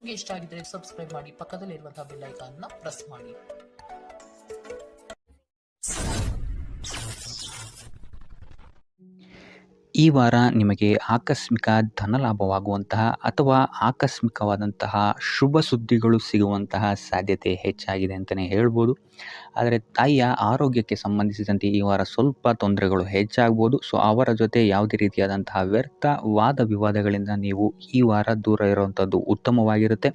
ನಿಮಗೆ ಇಷ್ಟ ಆಗಿದ್ರೆ ಸಬ್ಸ್ಕ್ರೈಬ್ ಮಾಡಿ, ಪಕ್ಕದಲ್ಲಿರುವಂತಹ ಬೆಲ್ ಐಕಾನ್ನ ಪ್ರೆಸ್ ಮಾಡಿ. ಈ ವಾರ ನಿಮಗೆ ಆಕಸ್ಮಿಕ ಧನಲಾಭವಾಗುವಂತಹ ಅಥವಾ ಆಕಸ್ಮಿಕವಾದಂತಹ ಶುಭ ಸುದ್ದಿಗಳು ಸಿಗುವಂತಹ ಸಾಧ್ಯತೆ ಹೆಚ್ಚಾಗಿದೆ ಅಂತಲೇ ಹೇಳ್ಬೋದು. ಆದರೆ ತಾಯಿಯ ಆರೋಗ್ಯಕ್ಕೆ ಸಂಬಂಧಿಸಿದಂತೆ ಈ ವಾರ ಸ್ವಲ್ಪ ತೊಂದರೆಗಳು ಹೆಚ್ಚಾಗ್ಬೋದು. ಸೊ ಅವರ ಜೊತೆ ಯಾವುದೇ ರೀತಿಯಾದಂತಹ ವ್ಯರ್ಥ ವಾದ ವಿವಾದಗಳಿಂದ ನೀವು ಈ ವಾರ ದೂರ ಇರುವಂಥದ್ದು ಉತ್ತಮವಾಗಿರುತ್ತೆ.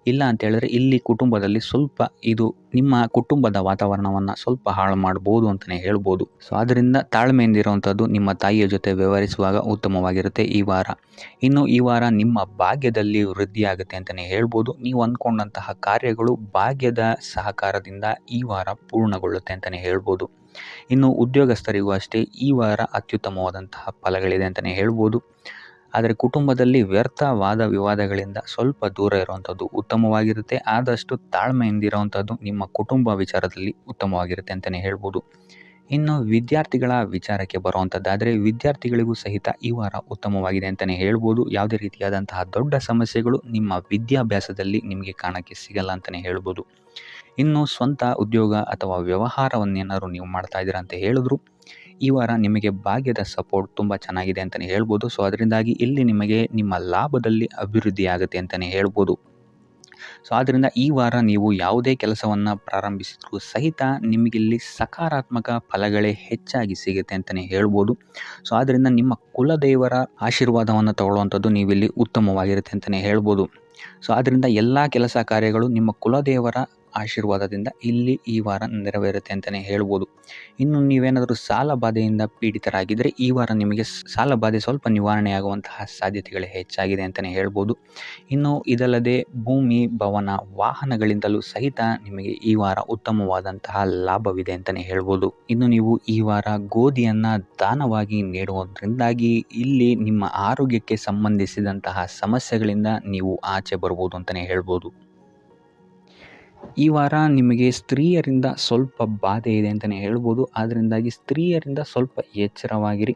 ಇಲ್ಲ ಅಂತ ಹೇಳಿದ್ರೆ ಇಲ್ಲಿ ಕುಟುಂಬದಲ್ಲಿ ಸ್ವಲ್ಪ ಇದು ನಿಮ್ಮ ಕುಟುಂಬದ ವಾತಾವರಣವನ್ನು ಸ್ವಲ್ಪ ಹಾಳು ಮಾಡ್ಬೋದು ಅಂತಲೇ ಹೇಳ್ಬೋದು. ಸೊ ಅದರಿಂದ ತಾಳ್ಮೆಯಿಂದ ಇರುವಂಥದ್ದು ನಿಮ್ಮ ತಾಯಿಯ ಜೊತೆ ವ್ಯವಹರಿಸುವಾಗ ಉತ್ತಮವಾಗಿರುತ್ತೆ ಈ ವಾರ. ಇನ್ನು ಈ ವಾರ ನಿಮ್ಮ ಭಾಗ್ಯದಲ್ಲಿ ವೃದ್ಧಿಯಾಗುತ್ತೆ ಅಂತಲೇ ಹೇಳ್ಬೋದು. ನೀವು ಅಂದ್ಕೊಂಡಂತಹ ಕಾರ್ಯಗಳು ಭಾಗ್ಯದ ಸಹಕಾರದಿಂದ ಈ ವಾರ ಪೂರ್ಣಗೊಳ್ಳುತ್ತೆ ಅಂತಲೇ ಹೇಳ್ಬೋದು. ಇನ್ನು ಉದ್ಯೋಗಸ್ಥರಿಗೂ ಅಷ್ಟೇ ಈ ವಾರ ಅತ್ಯುತ್ತಮವಾದಂತಹ ಫಲಗಳಿದೆ ಅಂತಲೇ ಹೇಳ್ಬೋದು. ಆದರೆ ಕುಟುಂಬದಲ್ಲಿ ವ್ಯರ್ಥ ವಾದ ವಿವಾದಗಳಿಂದ ಸ್ವಲ್ಪ ದೂರ ಇರುವಂಥದ್ದು ಉತ್ತಮವಾಗಿರುತ್ತೆ. ಆದಷ್ಟು ತಾಳ್ಮೆಯಿಂದ ಇರುವಂಥದ್ದು ನಿಮ್ಮ ಕುಟುಂಬ ವಿಚಾರದಲ್ಲಿ ಉತ್ತಮವಾಗಿರುತ್ತೆ ಅಂತಲೇ ಹೇಳ್ಬೋದು. ಇನ್ನು ವಿದ್ಯಾರ್ಥಿಗಳ ವಿಚಾರಕ್ಕೆ ಬರುವಂಥದ್ದಾದರೆ ವಿದ್ಯಾರ್ಥಿಗಳಿಗೂ ಸಹಿತ ಈ ವಾರ ಉತ್ತಮವಾಗಿದೆ ಅಂತಲೇ ಹೇಳ್ಬೋದು. ಯಾವುದೇ ರೀತಿಯಾದಂತಹ ದೊಡ್ಡ ಸಮಸ್ಯೆಗಳು ನಿಮ್ಮ ವಿದ್ಯಾಭ್ಯಾಸದಲ್ಲಿ ನಿಮಗೆ ಕಾಣಕ್ಕೆ ಸಿಗಲ್ಲ ಅಂತಲೇ ಹೇಳ್ಬೋದು. ಇನ್ನು ಸ್ವಂತ ಉದ್ಯೋಗ ಅಥವಾ ವ್ಯವಹಾರವನ್ನೇನಾದ್ರು ನೀವು ಮಾಡ್ತಾ ಇದ್ದೀರಾ ಅಂತ ಹೇಳಿದ್ರು ಈ ವಾರ ನಿಮಗೆ ಭಾಗ್ಯದ ಸಪೋರ್ಟ್ ತುಂಬ ಚೆನ್ನಾಗಿದೆ ಅಂತಲೇ ಹೇಳ್ಬೋದು. ಸೊ ಅದರಿಂದಾಗಿ ಇಲ್ಲಿ ನಿಮಗೆ ನಿಮ್ಮ ಲಾಭದಲ್ಲಿ ಅಭಿವೃದ್ಧಿ ಆಗುತ್ತೆ ಅಂತಲೇ ಹೇಳ್ಬೋದು. ಸೊ ಆದ್ದರಿಂದ ಈ ವಾರ ನೀವು ಯಾವುದೇ ಕೆಲಸವನ್ನು ಪ್ರಾರಂಭಿಸಿದ್ರೂ ಸಹಿತ ನಿಮಗಿಲ್ಲಿ ಸಕಾರಾತ್ಮಕ ಫಲಗಳೇ ಹೆಚ್ಚಾಗಿ ಸಿಗುತ್ತೆ ಅಂತಲೇ ಹೇಳ್ಬೋದು. ಸೊ ಆದ್ದರಿಂದ ನಿಮ್ಮ ಕುಲದೇವರ ಆಶೀರ್ವಾದವನ್ನು ತಗೊಳ್ಳುವಂಥದ್ದು ನೀವಿಲ್ಲಿ ಉತ್ತಮವಾಗಿರುತ್ತೆ ಅಂತಲೇ ಹೇಳ್ಬೋದು. ಸೊ ಆದ್ದರಿಂದ ಎಲ್ಲ ಕೆಲಸ ಕಾರ್ಯಗಳು ನಿಮ್ಮ ಕುಲದೇವರ ಆಶೀರ್ವಾದದಿಂದ ಇಲ್ಲಿ ಈ ವಾರ ನೆರವೇರುತ್ತೆ ಅಂತಲೇ ಹೇಳ್ಬೋದು. ಇನ್ನು ನೀವೇನಾದರೂ ಸಾಲ ಬಾಧೆಯಿಂದ ಪೀಡಿತರಾಗಿದ್ದರೆ ಈ ವಾರ ನಿಮಗೆ ಸಾಲ ಬಾಧೆ ಸ್ವಲ್ಪ ನಿವಾರಣೆಯಾಗುವಂತಹ ಸಾಧ್ಯತೆಗಳು ಹೆಚ್ಚಾಗಿದೆ ಅಂತಲೇ ಹೇಳ್ಬೋದು. ಇನ್ನು ಇದಲ್ಲದೆ ಭೂಮಿ, ಭವನ, ವಾಹನಗಳಿಂದಲೂ ಸಹಿತ ನಿಮಗೆ ಈ ವಾರ ಉತ್ತಮವಾದಂತಹ ಲಾಭವಿದೆ ಅಂತಲೇ ಹೇಳ್ಬೋದು. ಇನ್ನು ನೀವು ಈ ವಾರ ಗೋಧಿಯನ್ನು ದಾನವಾಗಿ ನೀಡುವುದರಿಂದಾಗಿ ಇಲ್ಲಿ ನಿಮ್ಮ ಆರೋಗ್ಯಕ್ಕೆ ಸಂಬಂಧಿಸಿದಂತಹ ಸಮಸ್ಯೆಗಳಿಂದ ನೀವು ಆಚೆ ಬರ್ಬೋದು ಅಂತಲೇ ಹೇಳ್ಬೋದು. ಈ ವಾರ ನಿಮಗೆ ಸ್ತ್ರೀಯರಿಂದ ಸ್ವಲ್ಪ ಬಾಧೆ ಇದೆ ಅಂತಲೇ ಹೇಳ್ಬೋದು. ಅದರಿಂದಾಗಿ ಸ್ತ್ರೀಯರಿಂದ ಸ್ವಲ್ಪ ಎಚ್ಚರವಾಗಿರಿ.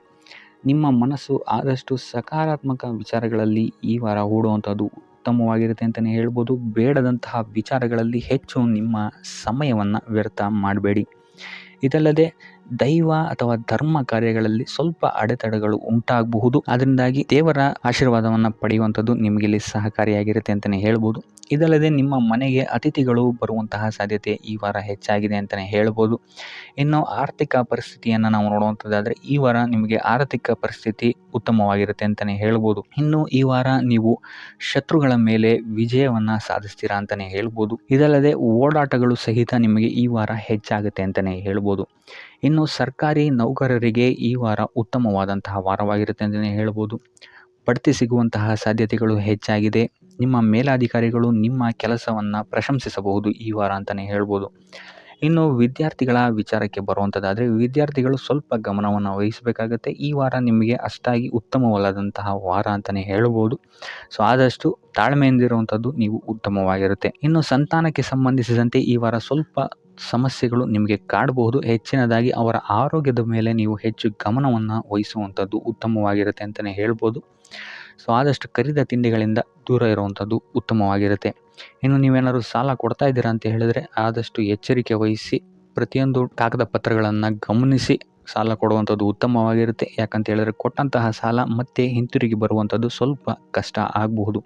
ನಿಮ್ಮ ಮನಸ್ಸು ಆದಷ್ಟು ಸಕಾರಾತ್ಮಕ ವಿಚಾರಗಳಲ್ಲಿ ಈ ವಾರ ಹೂಡುವಂಥದ್ದು ಉತ್ತಮವಾಗಿರುತ್ತೆ ಅಂತಲೇ ಹೇಳ್ಬೋದು. ಬೇಡದಂತಹ ವಿಚಾರಗಳಲ್ಲಿ ಹೆಚ್ಚು ನಿಮ್ಮ ಸಮಯವನ್ನು ವ್ಯರ್ಥ ಮಾಡಬೇಡಿ. ಇದಲ್ಲದೆ ದೈವ ಅಥವಾ ಧರ್ಮ ಕಾರ್ಯಗಳಲ್ಲಿ ಸ್ವಲ್ಪ ಅಡೆತಡೆಗಳು ಉಂಟಾಗಬಹುದು. ಅದರಿಂದಾಗಿ ದೇವರ ಆಶೀರ್ವಾದವನ್ನು ಪಡೆಯುವಂಥದ್ದು ನಿಮಗಿಲ್ಲಿ ಸಹಕಾರಿಯಾಗಿರುತ್ತೆ ಅಂತಲೇ ಹೇಳ್ಬೋದು. ಇದಲ್ಲದೆ ನಿಮ್ಮ ಮನೆಗೆ ಅತಿಥಿಗಳು ಬರುವಂತಹ ಸಾಧ್ಯತೆ ಈ ವಾರ ಹೆಚ್ಚಾಗಿದೆ ಅಂತಲೇ ಹೇಳ್ಬೋದು. ಇನ್ನು ಆರ್ಥಿಕ ಪರಿಸ್ಥಿತಿಯನ್ನು ನಾವು ನೋಡುವಂಥದ್ದಾದರೆ ಈ ವಾರ ನಿಮಗೆ ಆರ್ಥಿಕ ಪರಿಸ್ಥಿತಿ ಉತ್ತಮವಾಗಿರುತ್ತೆ ಅಂತಲೇ ಹೇಳ್ಬೋದು. ಇನ್ನು ಈ ವಾರ ನೀವು ಶತ್ರುಗಳ ಮೇಲೆ ವಿಜಯವನ್ನು ಸಾಧಿಸ್ತೀರಾ ಅಂತಲೇ ಹೇಳ್ಬೋದು. ಇದಲ್ಲದೆ ಓಡಾಟಗಳು ಸಹಿತ ನಿಮಗೆ ಈ ವಾರ ಹೆಚ್ಚಾಗುತ್ತೆ ಅಂತಲೇ ಹೇಳ್ಬೋದು. ಇನ್ನು ಸರ್ಕಾರಿ ನೌಕರರಿಗೆ ಈ ವಾರ ಉತ್ತಮವಾದಂತಹ ವಾರವಾಗಿರುತ್ತೆ ಅಂತಲೇ ಹೇಳ್ಬೋದು. ಬಡ್ತಿ ಸಿಗುವಂತಹ ಸಾಧ್ಯತೆಗಳು ಹೆಚ್ಚಾಗಿದೆ. ನಿಮ್ಮ ಮೇಲಾಧಿಕಾರಿಗಳು ನಿಮ್ಮ ಕೆಲಸವನ್ನು ಪ್ರಶಂಸಿಸಬಹುದು ಈ ವಾರ ಅಂತಲೇ ಹೇಳ್ಬೋದು. ಇನ್ನು ವಿದ್ಯಾರ್ಥಿಗಳ ವಿಚಾರಕ್ಕೆ ಬರುವಂಥದ್ದಾದರೆ ವಿದ್ಯಾರ್ಥಿಗಳು ಸ್ವಲ್ಪ ಗಮನವನ್ನು ವಹಿಸಬೇಕಾಗತ್ತೆ. ಈ ವಾರ ನಿಮಗೆ ಅಷ್ಟಾಗಿ ಉತ್ತಮವಲ್ಲದಂತಹ ವಾರ ಅಂತಲೇ ಹೇಳ್ಬೋದು. ಸೊ ಆದಷ್ಟು ತಾಳ್ಮೆಯಿಂದಿರುವಂಥದ್ದು ನೀವು ಉತ್ತಮವಾಗಿರುತ್ತೆ. ಇನ್ನು ಸಂತಾನಕ್ಕೆ ಸಂಬಂಧಿಸಿದಂತೆ ಈ ವಾರ ಸ್ವಲ್ಪ ಸಮಸ್ಯೆಗಳು ನಿಮಗೆ ಕಾಡಬಹುದು. ಹೆಚ್ಚಿನದಾಗಿ ಅವರ ಆರೋಗ್ಯದ ಮೇಲೆ ನೀವು ಹೆಚ್ಚು ಗಮನವನ್ನು ವಹಿಸುವಂಥದ್ದು ಉತ್ತಮವಾಗಿರುತ್ತೆ ಅಂತಲೇ ಹೇಳ್ಬೋದು. ಸೊ ಆದಷ್ಟು ಕರಿದ ತಿಂಡಿಗಳಿಂದ ದೂರ ಇರುವಂಥದ್ದು ಉತ್ತಮವಾಗಿರುತ್ತೆ. ಇನ್ನು ನೀವೇನಾದ್ರು ಸಾಲ ಕೊಡ್ತಾ ಇದ್ದೀರಾ ಅಂತ ಹೇಳಿದ್ರೆ ಆದಷ್ಟು ಎಚ್ಚರಿಕೆ ವಹಿಸಿ ಪ್ರತಿಯೊಂದು ಕಾಗದ ಪತ್ರಗಳನ್ನು ಗಮನಿಸಿ ಸಾಲ ಕೊಡುವಂಥದ್ದು ಉತ್ತಮವಾಗಿರುತ್ತೆ. ಯಾಕಂತ ಹೇಳಿದ್ರೆ ಕೊಟ್ಟಂತಹ ಸಾಲ ಮತ್ತೆ ಹಿಂತಿರುಗಿ ಬರುವಂಥದ್ದು ಸ್ವಲ್ಪ ಕಷ್ಟ ಆಗಬಹುದು.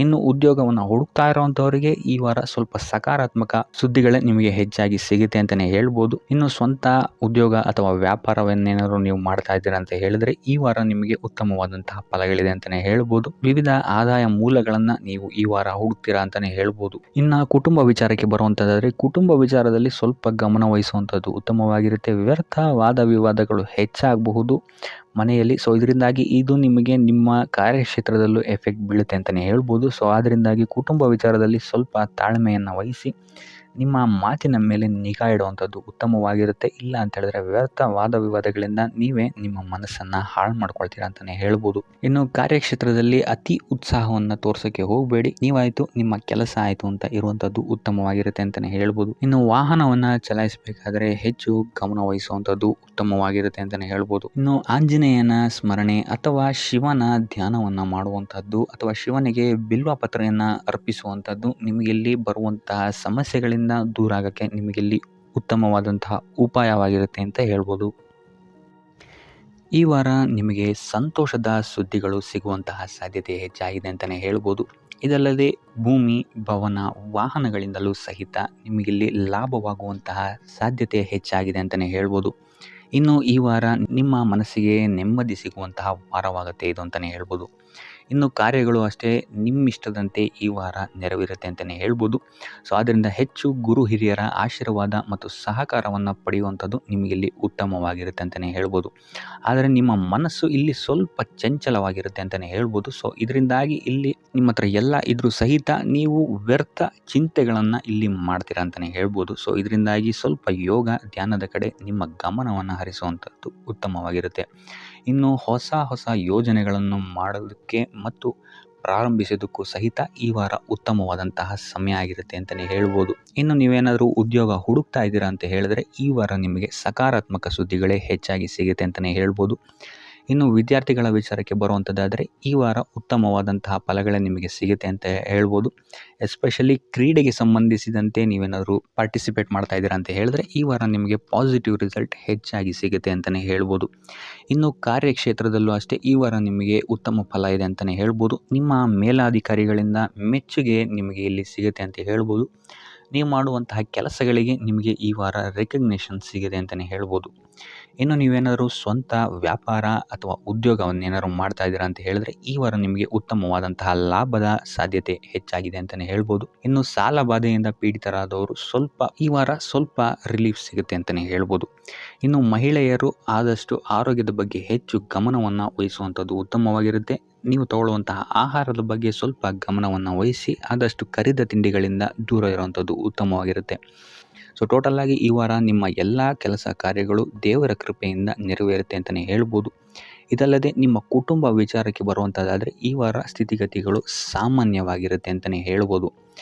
ಇನ್ನು ಉದ್ಯೋಗವನ್ನು ಹುಡುಕ್ತಾ ಇರೋವಂಥವರಿಗೆ ಈ ವಾರ ಸ್ವಲ್ಪ ಸಕಾರಾತ್ಮಕ ಸುದ್ದಿಗಳೇ ನಿಮಗೆ ಹೆಚ್ಚಾಗಿ ಸಿಗುತ್ತೆ ಅಂತಲೇ ಹೇಳ್ಬೋದು. ಇನ್ನು ಸ್ವಂತ ಉದ್ಯೋಗ ಅಥವಾ ವ್ಯಾಪಾರವನ್ನೇನಾದ್ರು ನೀವು ಮಾಡ್ತಾ ಇದ್ದೀರಾ ಅಂತ ಹೇಳಿದ್ರೆ ಈ ವಾರ ನಿಮಗೆ ಉತ್ತಮವಾದಂತಹ ಫಲಗಳಿದೆ ಅಂತಲೇ ಹೇಳ್ಬೋದು. ವಿವಿಧ ಆದಾಯ ಮೂಲಗಳನ್ನು ನೀವು ಈ ವಾರ ಹುಡುಕ್ತೀರಾ ಅಂತಲೇ ಹೇಳ್ಬೋದು. ಇನ್ನು ಕುಟುಂಬ ವಿಚಾರಕ್ಕೆ ಬರುವಂಥದ್ದಾದರೆ ಕುಟುಂಬ ವಿಚಾರದಲ್ಲಿ ಸ್ವಲ್ಪ ಗಮನ ವಹಿಸುವಂಥದ್ದು ಉತ್ತಮವಾಗಿರುತ್ತೆ. ವ್ಯರ್ಥ ವಾದ ವಿವಾದಗಳು ಹೆಚ್ಚಾಗಬಹುದು ಮನೆಯಲ್ಲಿ. ಸೊ ಇದರಿಂದಾಗಿ ಇದು ನಿಮಗೆ ನಿಮ್ಮ ಕಾರ್ಯಕ್ಷೇತ್ರದಲ್ಲೂ ಎಫೆಕ್ಟ್ ಬೀಳುತ್ತೆ ಅಂತಲೇ ಹೇಳ್ಬೋದು. ಸೊ ಅದರಿಂದಾಗಿ ಕುಟುಂಬ ವಿಚಾರದಲ್ಲಿ ಸ್ವಲ್ಪ ತಾಳ್ಮೆಯನ್ನು ವಹಿಸಿ ನಿಮ್ಮ ಮಾತಿನ ಮೇಲೆ ನಿಗಾ ಇಡುವಂಥದ್ದು ಉತ್ತಮವಾಗಿರುತ್ತೆ. ಇಲ್ಲ ಅಂತ ಹೇಳಿದ್ರೆ ವ್ಯರ್ಥ ವಾದ ವಿವಾದಗಳಿಂದ ನೀವೇ ನಿಮ್ಮ ಮನಸ್ಸನ್ನು ಹಾಳು ಮಾಡ್ಕೊಳ್ತೀರಾ ಅಂತಲೇ ಹೇಳ್ಬೋದು. ಇನ್ನು ಕಾರ್ಯಕ್ಷೇತ್ರದಲ್ಲಿ ಅತಿ ಉತ್ಸಾಹವನ್ನು ತೋರ್ಸೋಕ್ಕೆ ಹೋಗಬೇಡಿ. ನೀವಾಯಿತು ನಿಮ್ಮ ಕೆಲಸ ಆಯಿತು ಅಂತ ಇರುವಂಥದ್ದು ಉತ್ತಮವಾಗಿರುತ್ತೆ ಅಂತಲೇ ಹೇಳ್ಬೋದು. ಇನ್ನು ವಾಹನವನ್ನು ಚಲಾಯಿಸಬೇಕಾದ್ರೆ ಹೆಚ್ಚು ಗಮನ ವಹಿಸುವಂಥದ್ದು ಉತ್ತಮವಾಗಿರುತ್ತೆ ಅಂತಲೇ ಹೇಳ್ಬೋದು. ಇನ್ನು ಆಂಜನೇಯನ ಸ್ಮರಣೆ ಅಥವಾ ಶಿವನ ಧ್ಯಾನವನ್ನು ಮಾಡುವಂಥದ್ದು ಅಥವಾ ಶಿವನಿಗೆ ಬಿಲ್ವ ಪತ್ರೆಯನ್ನು ಅರ್ಪಿಸುವಂಥದ್ದು ನಿಮಗಿಲ್ಲಿ ಬರುವಂತಹ ಸಮಸ್ಯೆಗಳಿಂದ ದೂರ ಆಗೋಕ್ಕೆ ನಿಮಗಿಲ್ಲಿ ಉತ್ತಮವಾದಂತಹ ಉಪಾಯವಾಗಿರುತ್ತೆ ಅಂತ ಹೇಳ್ಬೋದು. ಈ ವಾರ ನಿಮಗೆ ಸಂತೋಷದ ಸುದ್ದಿಗಳು ಸಿಗುವಂತಹ ಸಾಧ್ಯತೆ ಹೆಚ್ಚಾಗಿದೆ ಅಂತಲೇ ಹೇಳ್ಬೋದು. ಇದಲ್ಲದೆ ಭೂಮಿ, ಭವನ, ವಾಹನಗಳಿಂದಲೂ ಸಹಿತ ನಿಮಗಿಲ್ಲಿ ಲಾಭವಾಗುವಂತಹ ಸಾಧ್ಯತೆ ಹೆಚ್ಚಾಗಿದೆ ಅಂತಲೇ ಹೇಳ್ಬೋದು. ಇನ್ನು ಈ ವಾರ ನಿಮ್ಮ ಮನಸ್ಸಿಗೆ ನೆಮ್ಮದಿ ಸಿಗುವಂತಹ ವಾರವಾಗುತ್ತೆ ಇದು ಅಂತಲೇ ಹೇಳ್ಬೋದು. ಇನ್ನು ಕಾರ್ಯಗಳು ಅಷ್ಟೇ ನಿಮ್ಮಿಷ್ಟದಂತೆ ಈ ವಾರ ನೆರವೇರುತ್ತೆ ಅಂತಲೇ ಹೇಳ್ಬೋದು. ಸೊ ಆದ್ದರಿಂದ ಹೆಚ್ಚು ಗುರು ಹಿರಿಯರ ಆಶೀರ್ವಾದ ಮತ್ತು ಸಹಕಾರವನ್ನು ಪಡೆಯುವಂಥದ್ದು ನಿಮಗಿಲ್ಲಿ ಉತ್ತಮವಾಗಿರುತ್ತೆ ಅಂತಲೇ ಹೇಳ್ಬೋದು. ಆದರೆ ನಿಮ್ಮ ಮನಸ್ಸು ಇಲ್ಲಿ ಸ್ವಲ್ಪ ಚಂಚಲವಾಗಿರುತ್ತೆ ಅಂತಲೇ ಹೇಳ್ಬೋದು. ಸೊ ಇದರಿಂದಾಗಿ ಇಲ್ಲಿ ನಿಮ್ಮ ಹತ್ರ ಎಲ್ಲ ಇದ್ರೂ ಸಹಿತ ನೀವು ವ್ಯರ್ಥ ಚಿಂತೆಗಳನ್ನು ಇಲ್ಲಿ ಮಾಡ್ತೀರಾ ಅಂತಲೇ ಹೇಳ್ಬೋದು. ಸೊ ಇದರಿಂದಾಗಿ ಸ್ವಲ್ಪ ಯೋಗ ಧ್ಯಾನದ ಕಡೆ ನಿಮ್ಮ ಗಮನವನ್ನು ಹರಿಸುವಂಥದ್ದು ಉತ್ತಮವಾಗಿರುತ್ತೆ. ಇನ್ನು ಹೊಸ ಯೋಜನೆಗಳನ್ನು ಮಾಡೋದಕ್ಕೆ ಮತ್ತು ಪ್ರಾರಂಭಿಸೋದಕ್ಕೂ ಸಹಿತ ಈ ವಾರ ಉತ್ತಮವಾದಂತಹ ಸಮಯ ಆಗಿರುತ್ತೆ ಅಂತಲೇ ಹೇಳ್ಬೋದು. ಇನ್ನು ನೀವೇನಾದರೂ ಉದ್ಯೋಗ ಹುಡುಕ್ತಾ ಇದ್ದೀರಾ ಅಂತ ಹೇಳಿದ್ರೆ ಈ ವಾರ ನಿಮಗೆ ಸಕಾರಾತ್ಮಕ ಸುದ್ದಿಗಳೇ ಹೆಚ್ಚಾಗಿ ಸಿಗುತ್ತೆ ಅಂತಲೇ ಹೇಳ್ಬೋದು. ಇನ್ನು ವಿದ್ಯಾರ್ಥಿಗಳ ವಿಚಾರಕ್ಕೆ ಬರುವಂಥದ್ದಾದರೆ ಈ ವಾರ ಉತ್ತಮವಾದಂತಹ ಫಲಗಳೇ ನಿಮಗೆ ಸಿಗುತ್ತೆ ಅಂತ ಹೇಳ್ಬೋದು. ಎಸ್ಪೆಷಲಿ ಕ್ರೀಡೆಗೆ ಸಂಬಂಧಿಸಿದಂತೆ ನೀವೇನಾದರೂ ಪಾರ್ಟಿಸಿಪೇಟ್ ಮಾಡ್ತಾ ಇದ್ದೀರಾ ಅಂತ ಹೇಳಿದ್ರೆ ಈ ವಾರ ನಿಮಗೆ ಪಾಸಿಟಿವ್ ರಿಸಲ್ಟ್ ಹೆಚ್ಚಾಗಿ ಸಿಗುತ್ತೆ ಅಂತಲೇ ಹೇಳ್ಬೋದು. ಇನ್ನು ಕಾರ್ಯಕ್ಷೇತ್ರದಲ್ಲೂ ಅಷ್ಟೇ ಈ ವಾರ ನಿಮಗೆ ಉತ್ತಮ ಫಲ ಇದೆ ಅಂತಲೇ ಹೇಳ್ಬೋದು. ನಿಮ್ಮ ಮೇಲಾಧಿಕಾರಿಗಳಿಂದ ಮೆಚ್ಚುಗೆ ನಿಮಗೆ ಇಲ್ಲಿ ಸಿಗುತ್ತೆ ಅಂತ ಹೇಳ್ಬೋದು. ನೀವು ಮಾಡುವಂತಹ ಕೆಲಸಗಳಿಗೆ ನಿಮಗೆ ಈ ವಾರ ರೆಕಗ್ನೇಷನ್ ಸಿಗಿದೆ ಅಂತಲೇ ಹೇಳ್ಬೋದು. ಇನ್ನು ನೀವೇನಾದರೂ ಸ್ವಂತ ವ್ಯಾಪಾರ ಅಥವಾ ಉದ್ಯೋಗವನ್ನೇನಾದ್ರು ಮಾಡ್ತಾ ಇದ್ದೀರಾ ಅಂತ ಹೇಳಿದ್ರೆ ಈ ವಾರ ನಿಮಗೆ ಉತ್ತಮವಾದಂತಹ ಲಾಭದ ಸಾಧ್ಯತೆ ಹೆಚ್ಚಾಗಿದೆ ಅಂತಲೇ ಹೇಳ್ಬೋದು. ಇನ್ನು ಸಾಲ ಬಾಧೆಯಿಂದ ಪೀಡಿತರಾದವರು ಈ ವಾರ ಸ್ವಲ್ಪ ರಿಲೀಫ್ ಸಿಗುತ್ತೆ ಅಂತಲೇ ಹೇಳ್ಬೋದು. ಇನ್ನು ಮಹಿಳೆಯರು ಆದಷ್ಟು ಆರೋಗ್ಯದ ಬಗ್ಗೆ ಹೆಚ್ಚು ಗಮನವನ್ನು ವಹಿಸುವಂಥದ್ದು ಉತ್ತಮವಾಗಿರುತ್ತೆ. ನೀವು ತಗೊಳ್ಳುವಂತಹ ಆಹಾರದ ಬಗ್ಗೆ ಸ್ವಲ್ಪ ಗಮನವನ್ನು ವಹಿಸಿ ಆದಷ್ಟು ಕರಿದ ತಿಂಡಿಗಳಿಂದ ದೂರ ಇರುವಂಥದ್ದು ಉತ್ತಮವಾಗಿರುತ್ತೆ. ಸೊ ಟೋಟಲಾಗಿ ಈ ವಾರ ನಿಮ್ಮ ಎಲ್ಲ ಕೆಲಸ ಕಾರ್ಯಗಳು ದೇವರ ಕೃಪೆಯಿಂದ ನೆರವೇರುತ್ತೆ ಅಂತಲೇ ಹೇಳ್ಬೋದು. ಇದಲ್ಲದೆ ನಿಮ್ಮ ಕುಟುಂಬ ವಿಚಾರಕ್ಕೆ ಬರುವಂಥದ್ದಾದರೆ ಈ ವಾರ ಸ್ಥಿತಿಗತಿಗಳು ಸಾಮಾನ್ಯವಾಗಿರುತ್ತೆ ಅಂತಲೇ ಹೇಳ್ಬೋದು.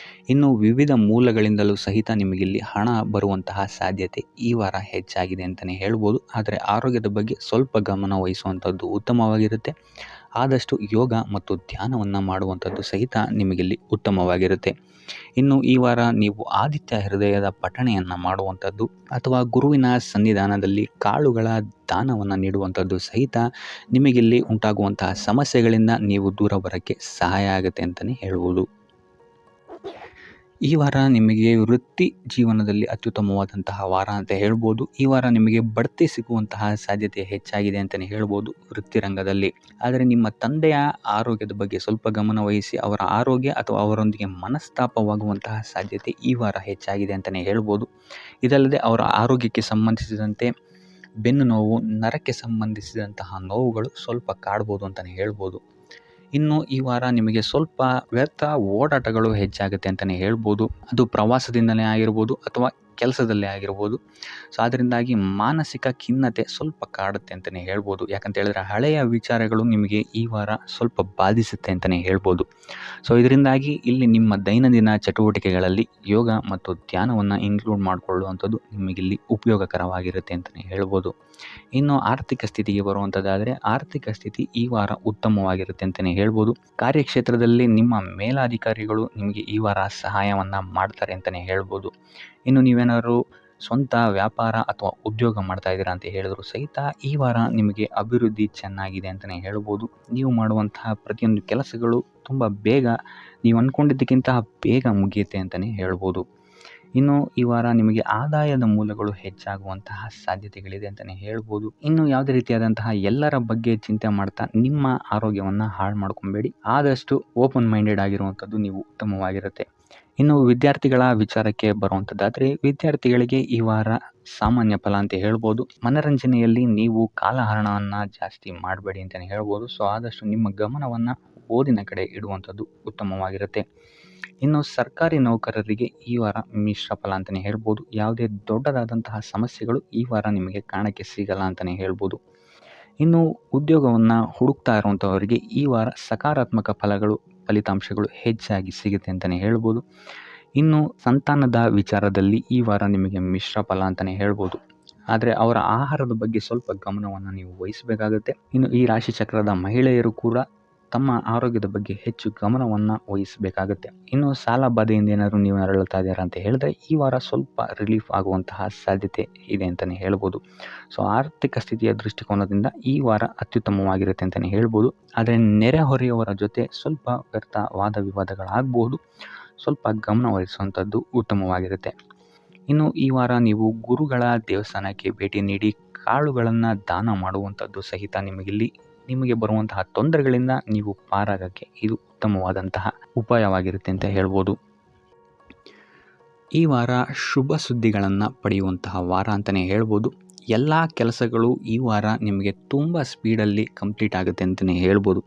ಇನ್ನು ವಿವಿಧ ಮೂಲಗಳಿಂದಲೂ ಸಹಿತ ನಿಮಗಿಲ್ಲಿ ಹಣ ಬರುವಂತಹ ಸಾಧ್ಯತೆ ಈ ವಾರ ಹೆಚ್ಚಾಗಿದೆ ಅಂತಲೇ ಹೇಳ್ಬೋದು. ಆದರೆ ಆರೋಗ್ಯದ ಬಗ್ಗೆ ಸ್ವಲ್ಪ ಗಮನ ವಹಿಸುವಂಥದ್ದು ಉತ್ತಮವಾಗಿರುತ್ತೆ. ಆದಷ್ಟು ಯೋಗ ಮತ್ತು ಧ್ಯಾನವನ್ನು ಮಾಡುವಂಥದ್ದು ಸಹಿತ ನಿಮಗಿಲ್ಲಿ ಉತ್ತಮವಾಗಿರುತ್ತೆ. ಇನ್ನು ಈ ವಾರ ನೀವು ಆದಿತ್ಯ ಹೃದಯದ ಪಠಣೆಯನ್ನು ಮಾಡುವಂಥದ್ದು ಅಥವಾ ಗುರುವಿನ ಸನ್ನಿಧಾನದಲ್ಲಿ ಕಾಳುಗಳ ದಾನವನ್ನು ನೀಡುವಂಥದ್ದು ಸಹಿತ ನಿಮಗಿಲ್ಲಿ ಉಂಟಾಗುವಂತಹ ಸಮಸ್ಯೆಗಳಿಂದ ನೀವು ದೂರ ಬರೋಕ್ಕೆ ಸಹಾಯ ಆಗುತ್ತೆ ಅಂತಲೇ ಹೇಳ್ಬೋದು. ಈ ವಾರ ನಿಮಗೆ ವೃತ್ತಿ ಜೀವನದಲ್ಲಿ ಅತ್ಯುತ್ತಮವಾದಂತಹ ವಾರ ಅಂತ ಹೇಳ್ಬೋದು. ಈ ವಾರ ನಿಮಗೆ ಬಡ್ತಿ ಸಿಗುವಂತಹ ಸಾಧ್ಯತೆ ಹೆಚ್ಚಾಗಿದೆ ಅಂತಲೇ ಹೇಳ್ಬೋದು ವೃತ್ತಿ ರಂಗದಲ್ಲಿ. ಆದರೆ ನಿಮ್ಮ ತಂದೆಯ ಆರೋಗ್ಯದ ಬಗ್ಗೆ ಸ್ವಲ್ಪ ಗಮನ ವಹಿಸಿ ಅವರ ಆರೋಗ್ಯ ಅಥವಾ ಅವರೊಂದಿಗೆ ಮನಸ್ತಾಪವಾಗುವಂತಹ ಸಾಧ್ಯತೆ ಈ ವಾರ ಹೆಚ್ಚಾಗಿದೆ ಅಂತಲೇ ಹೇಳ್ಬೋದು. ಇದಲ್ಲದೆ ಅವರ ಆರೋಗ್ಯಕ್ಕೆ ಸಂಬಂಧಿಸಿದಂತೆ ಬೆನ್ನು ನೋವು, ನರಕ್ಕೆ ಸಂಬಂಧಿಸಿದಂತಹ ನೋವುಗಳು ಸ್ವಲ್ಪ ಕಾಡ್ಬೋದು ಅಂತಲೇ ಹೇಳ್ಬೋದು. ಇನ್ನು ಈ ವಾರ ನಿಮಗೆ ಸ್ವಲ್ಪ ವ್ಯರ್ಥ ಓಡಾಟಗಳು ಹೆಚ್ಚಾಗುತ್ತೆ ಅಂತಲೇ ಹೇಳ್ಬೋದು. ಅದು ಪ್ರವಾಸದಿಂದಲೇ ಆಗಿರ್ಬೋದು ಅಥವಾ ಕೆಲಸದಲ್ಲೇ ಆಗಿರ್ಬೋದು. ಸೊ ಅದರಿಂದಾಗಿ ಮಾನಸಿಕ ಖಿನ್ನತೆ ಸ್ವಲ್ಪ ಕಾಡುತ್ತೆ ಅಂತಲೇ ಹೇಳ್ಬೋದು. ಯಾಕಂತ ಹೇಳಿದ್ರೆ ಹಳೆಯ ವಿಚಾರಗಳು ನಿಮಗೆ ಈ ವಾರ ಸ್ವಲ್ಪ ಬಾಧಿಸುತ್ತೆ ಅಂತಲೇ ಹೇಳ್ಬೋದು. ಸೊ ಇದರಿಂದಾಗಿ ಇಲ್ಲಿ ನಿಮ್ಮ ದೈನಂದಿನ ಚಟುವಟಿಕೆಗಳಲ್ಲಿ ಯೋಗ ಮತ್ತು ಧ್ಯಾನವನ್ನು ಇನ್ಕ್ಲೂಡ್ ಮಾಡಿಕೊಳ್ಳುವಂಥದ್ದು ನಿಮಗಿಲ್ಲಿ ಉಪಯೋಗಕರವಾಗಿರುತ್ತೆ ಅಂತಲೇ ಹೇಳ್ಬೋದು. ಇನ್ನು ಆರ್ಥಿಕ ಸ್ಥಿತಿಗೆ ಬರುವಂಥದ್ದಾದರೆ ಆರ್ಥಿಕ ಸ್ಥಿತಿ ಈ ವಾರ ಉತ್ತಮವಾಗಿರುತ್ತೆ ಅಂತಲೇ ಹೇಳ್ಬೋದು. ಕಾರ್ಯಕ್ಷೇತ್ರದಲ್ಲಿ ನಿಮ್ಮ ಮೇಲಾಧಿಕಾರಿಗಳು ನಿಮಗೆ ಈ ವಾರ ಸಹಾಯವನ್ನು ಮಾಡ್ತಾರೆ ಅಂತಲೇ ಹೇಳ್ಬೋದು. ಇನ್ನು ನೀವೇನಾದರೂ ಸ್ವಂತ ವ್ಯಾಪಾರ ಅಥವಾ ಉದ್ಯೋಗ ಮಾಡ್ತಾ ಇದ್ದೀರಾ ಅಂತ ಹೇಳಿದ್ರು ಸಹಿತ ಈ ವಾರ ನಿಮಗೆ ಅಭಿವೃದ್ಧಿ ಚೆನ್ನಾಗಿದೆ ಅಂತಲೇ ಹೇಳ್ಬೋದು. ನೀವು ಮಾಡುವಂತಹ ಪ್ರತಿಯೊಂದು ಕೆಲಸಗಳು ತುಂಬ ಬೇಗ ನೀವು ಅಂದ್ಕೊಂಡಿದ್ದಕ್ಕಿಂತ ಬೇಗ ಮುಗಿಯುತ್ತೆ ಅಂತಲೇ ಹೇಳ್ಬೋದು. ಇನ್ನು ಈ ವಾರ ನಿಮಗೆ ಆದಾಯದ ಮೂಲಗಳು ಹೆಚ್ಚಾಗುವಂತಹ ಸಾಧ್ಯತೆಗಳಿದೆ ಅಂತಲೇ ಹೇಳ್ಬೋದು. ಇನ್ನು ಯಾವುದೇ ರೀತಿಯಾದಂತಹ ಎಲ್ಲರ ಬಗ್ಗೆ ಚಿಂತೆ ಮಾಡ್ತಾ ನಿಮ್ಮ ಆರೋಗ್ಯವನ್ನು ಹಾಳು ಮಾಡ್ಕೊಬೇಡಿ. ಆದಷ್ಟು ಓಪನ್ ಮೈಂಡೆಡ್ ಆಗಿರುವಂಥದ್ದು ನೀವು ಉತ್ತಮವಾಗಿರುತ್ತೆ. ಇನ್ನು ವಿದ್ಯಾರ್ಥಿಗಳ ವಿಚಾರಕ್ಕೆ ಬರುವಂಥದ್ದಾದರೆ ವಿದ್ಯಾರ್ಥಿಗಳಿಗೆ ಈ ವಾರ ಸಾಮಾನ್ಯ ಫಲ ಅಂತ ಹೇಳ್ಬೋದು. ಮನರಂಜನೆಯಲ್ಲಿ ನೀವು ಕಾಲಹರಣವನ್ನು ಜಾಸ್ತಿ ಮಾಡಬೇಡಿ ಅಂತಲೇ ಹೇಳ್ಬೋದು. ಸೊ ಆದಷ್ಟು ನಿಮ್ಮ ಗಮನವನ್ನು ಓದಿನ ಕಡೆ ಇಡುವಂಥದ್ದು ಉತ್ತಮವಾಗಿರುತ್ತೆ. ಇನ್ನು ಸರ್ಕಾರಿ ನೌಕರರಿಗೆ ಈ ವಾರ ಮಿಶ್ರ ಫಲ ಅಂತಲೇ ಹೇಳ್ಬೋದು. ಯಾವುದೇ ದೊಡ್ಡದಾದಂತಹ ಸಮಸ್ಯೆಗಳು ಈ ವಾರ ನಿಮಗೆ ಕಾಣಕ್ಕೆ ಸಿಗಲ್ಲ ಅಂತಲೇ ಹೇಳ್ಬೋದು. ಇನ್ನು ಉದ್ಯೋಗವನ್ನು ಹುಡುಕ್ತಾ ಇರುವಂಥವರಿಗೆ ಈ ವಾರ ಸಕಾರಾತ್ಮಕ ಫಲಿತಾಂಶಗಳು ಹೆಚ್ಚಾಗಿ ಸಿಗುತ್ತೆ ಅಂತಲೇ ಹೇಳ್ಬೋದು. ಇನ್ನು ಸಂತಾನದ ವಿಚಾರದಲ್ಲಿ ಈ ವಾರ ನಿಮಗೆ ಮಿಶ್ರ ಫಲ ಅಂತಲೇ ಹೇಳ್ಬೋದು. ಆದರೆ ಅವರ ಆಹಾರದ ಬಗ್ಗೆ ಸ್ವಲ್ಪ ಗಮನವನ್ನು ನೀವು ವಹಿಸಬೇಕಾಗುತ್ತೆ. ಇನ್ನು ಈ ರಾಶಿ ಚಕ್ರದ ಮಹಿಳೆಯರು ಕೂಡ ತಮ್ಮ ಆರೋಗ್ಯದ ಬಗ್ಗೆ ಹೆಚ್ಚು ಗಮನವನ್ನು ವಹಿಸಬೇಕಾಗುತ್ತೆ. ಇನ್ನು ಸಾಲ ಬಾಧೆಯಿಂದ ಏನಾದರೂ ನೀವು ನರಳುತ್ತಾ ಇದ್ದೀರಾ ಅಂತ ಹೇಳಿದ್ರೆ ಈ ವಾರ ಸ್ವಲ್ಪ ರಿಲೀಫ್ ಆಗುವಂತಹ ಸಾಧ್ಯತೆ ಇದೆ ಅಂತಲೇ ಹೇಳ್ಬೋದು. ಸೊ ಆರ್ಥಿಕ ಸ್ಥಿತಿಯ ದೃಷ್ಟಿಕೋನದಿಂದ ಈ ವಾರ ಅತ್ಯುತ್ತಮವಾಗಿರುತ್ತೆ ಅಂತಲೇ ಹೇಳ್ಬೋದು. ಆದರೆ ನೆರೆಹೊರೆಯವರ ಜೊತೆ ಸ್ವಲ್ಪ ವ್ಯರ್ಥ ವಾದ ವಿವಾದಗಳಾಗಬಹುದು. ಸ್ವಲ್ಪ ಗಮನ ವಹಿಸುವಂಥದ್ದು ಉತ್ತಮವಾಗಿರುತ್ತೆ. ಇನ್ನು ಈ ವಾರ ನೀವು ಗುರುಗಳ ದೇವಸ್ಥಾನಕ್ಕೆ ಭೇಟಿ ನೀಡಿ ಕಾಳುಗಳನ್ನು ದಾನ ಮಾಡುವಂಥದ್ದು ಸಹಿತ ನಿಮಗೆ ಬರುವಂತಹ ತೊಂದರೆಗಳಿಂದ ನೀವು ಪಾರಾಗಕ್ಕೆ ಇದು ಉತ್ತಮವಾದಂತಹ ಉಪಾಯವಾಗಿರುತ್ತೆ ಅಂತ ಹೇಳ್ಬೋದು. ಈ ವಾರ ಶುಭ ಸುದ್ದಿಗಳನ್ನು ಪಡೆಯುವಂತಹ ವಾರ ಅಂತಲೇ ಹೇಳ್ಬೋದು. ಎಲ್ಲ ಕೆಲಸಗಳು ಈ ವಾರ ನಿಮಗೆ ತುಂಬ ಸ್ಪೀಡಲ್ಲಿ ಕಂಪ್ಲೀಟ್ ಆಗುತ್ತೆ ಅಂತಲೇ ಹೇಳ್ಬೋದು.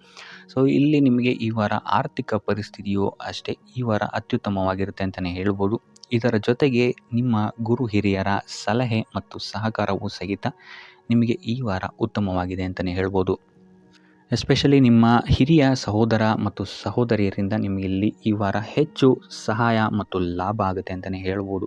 ಸೊ ಇಲ್ಲಿ ನಿಮಗೆ ಈ ವಾರ ಆರ್ಥಿಕ ಪರಿಸ್ಥಿತಿಯು ಅಷ್ಟೇ ಈ ವಾರ ಅತ್ಯುತ್ತಮವಾಗಿರುತ್ತೆ ಅಂತಲೇ ಹೇಳ್ಬೋದು. ಇದರ ಜೊತೆಗೆ ನಿಮ್ಮ ಗುರು ಹಿರಿಯರ ಸಲಹೆ ಮತ್ತು ಸಹಕಾರವೂ ಸಹಿತ ನಿಮಗೆ ಈ ವಾರ ಉತ್ತಮವಾಗಿದೆ ಅಂತಲೇ ಹೇಳ್ಬೋದು. ಎಸ್ಪೆಷಲಿ ನಿಮ್ಮ ಹಿರಿಯ ಸಹೋದರ ಮತ್ತು ಸಹೋದರಿಯರಿಂದ ನಿಮಗೆ ಇಲ್ಲಿ ಈ ವಾರ ಹೆಚ್ಚು ಸಹಾಯ ಮತ್ತು ಲಾಭ ಆಗುತ್ತೆ ಅಂತಲೇ ಹೇಳ್ಬೋದು.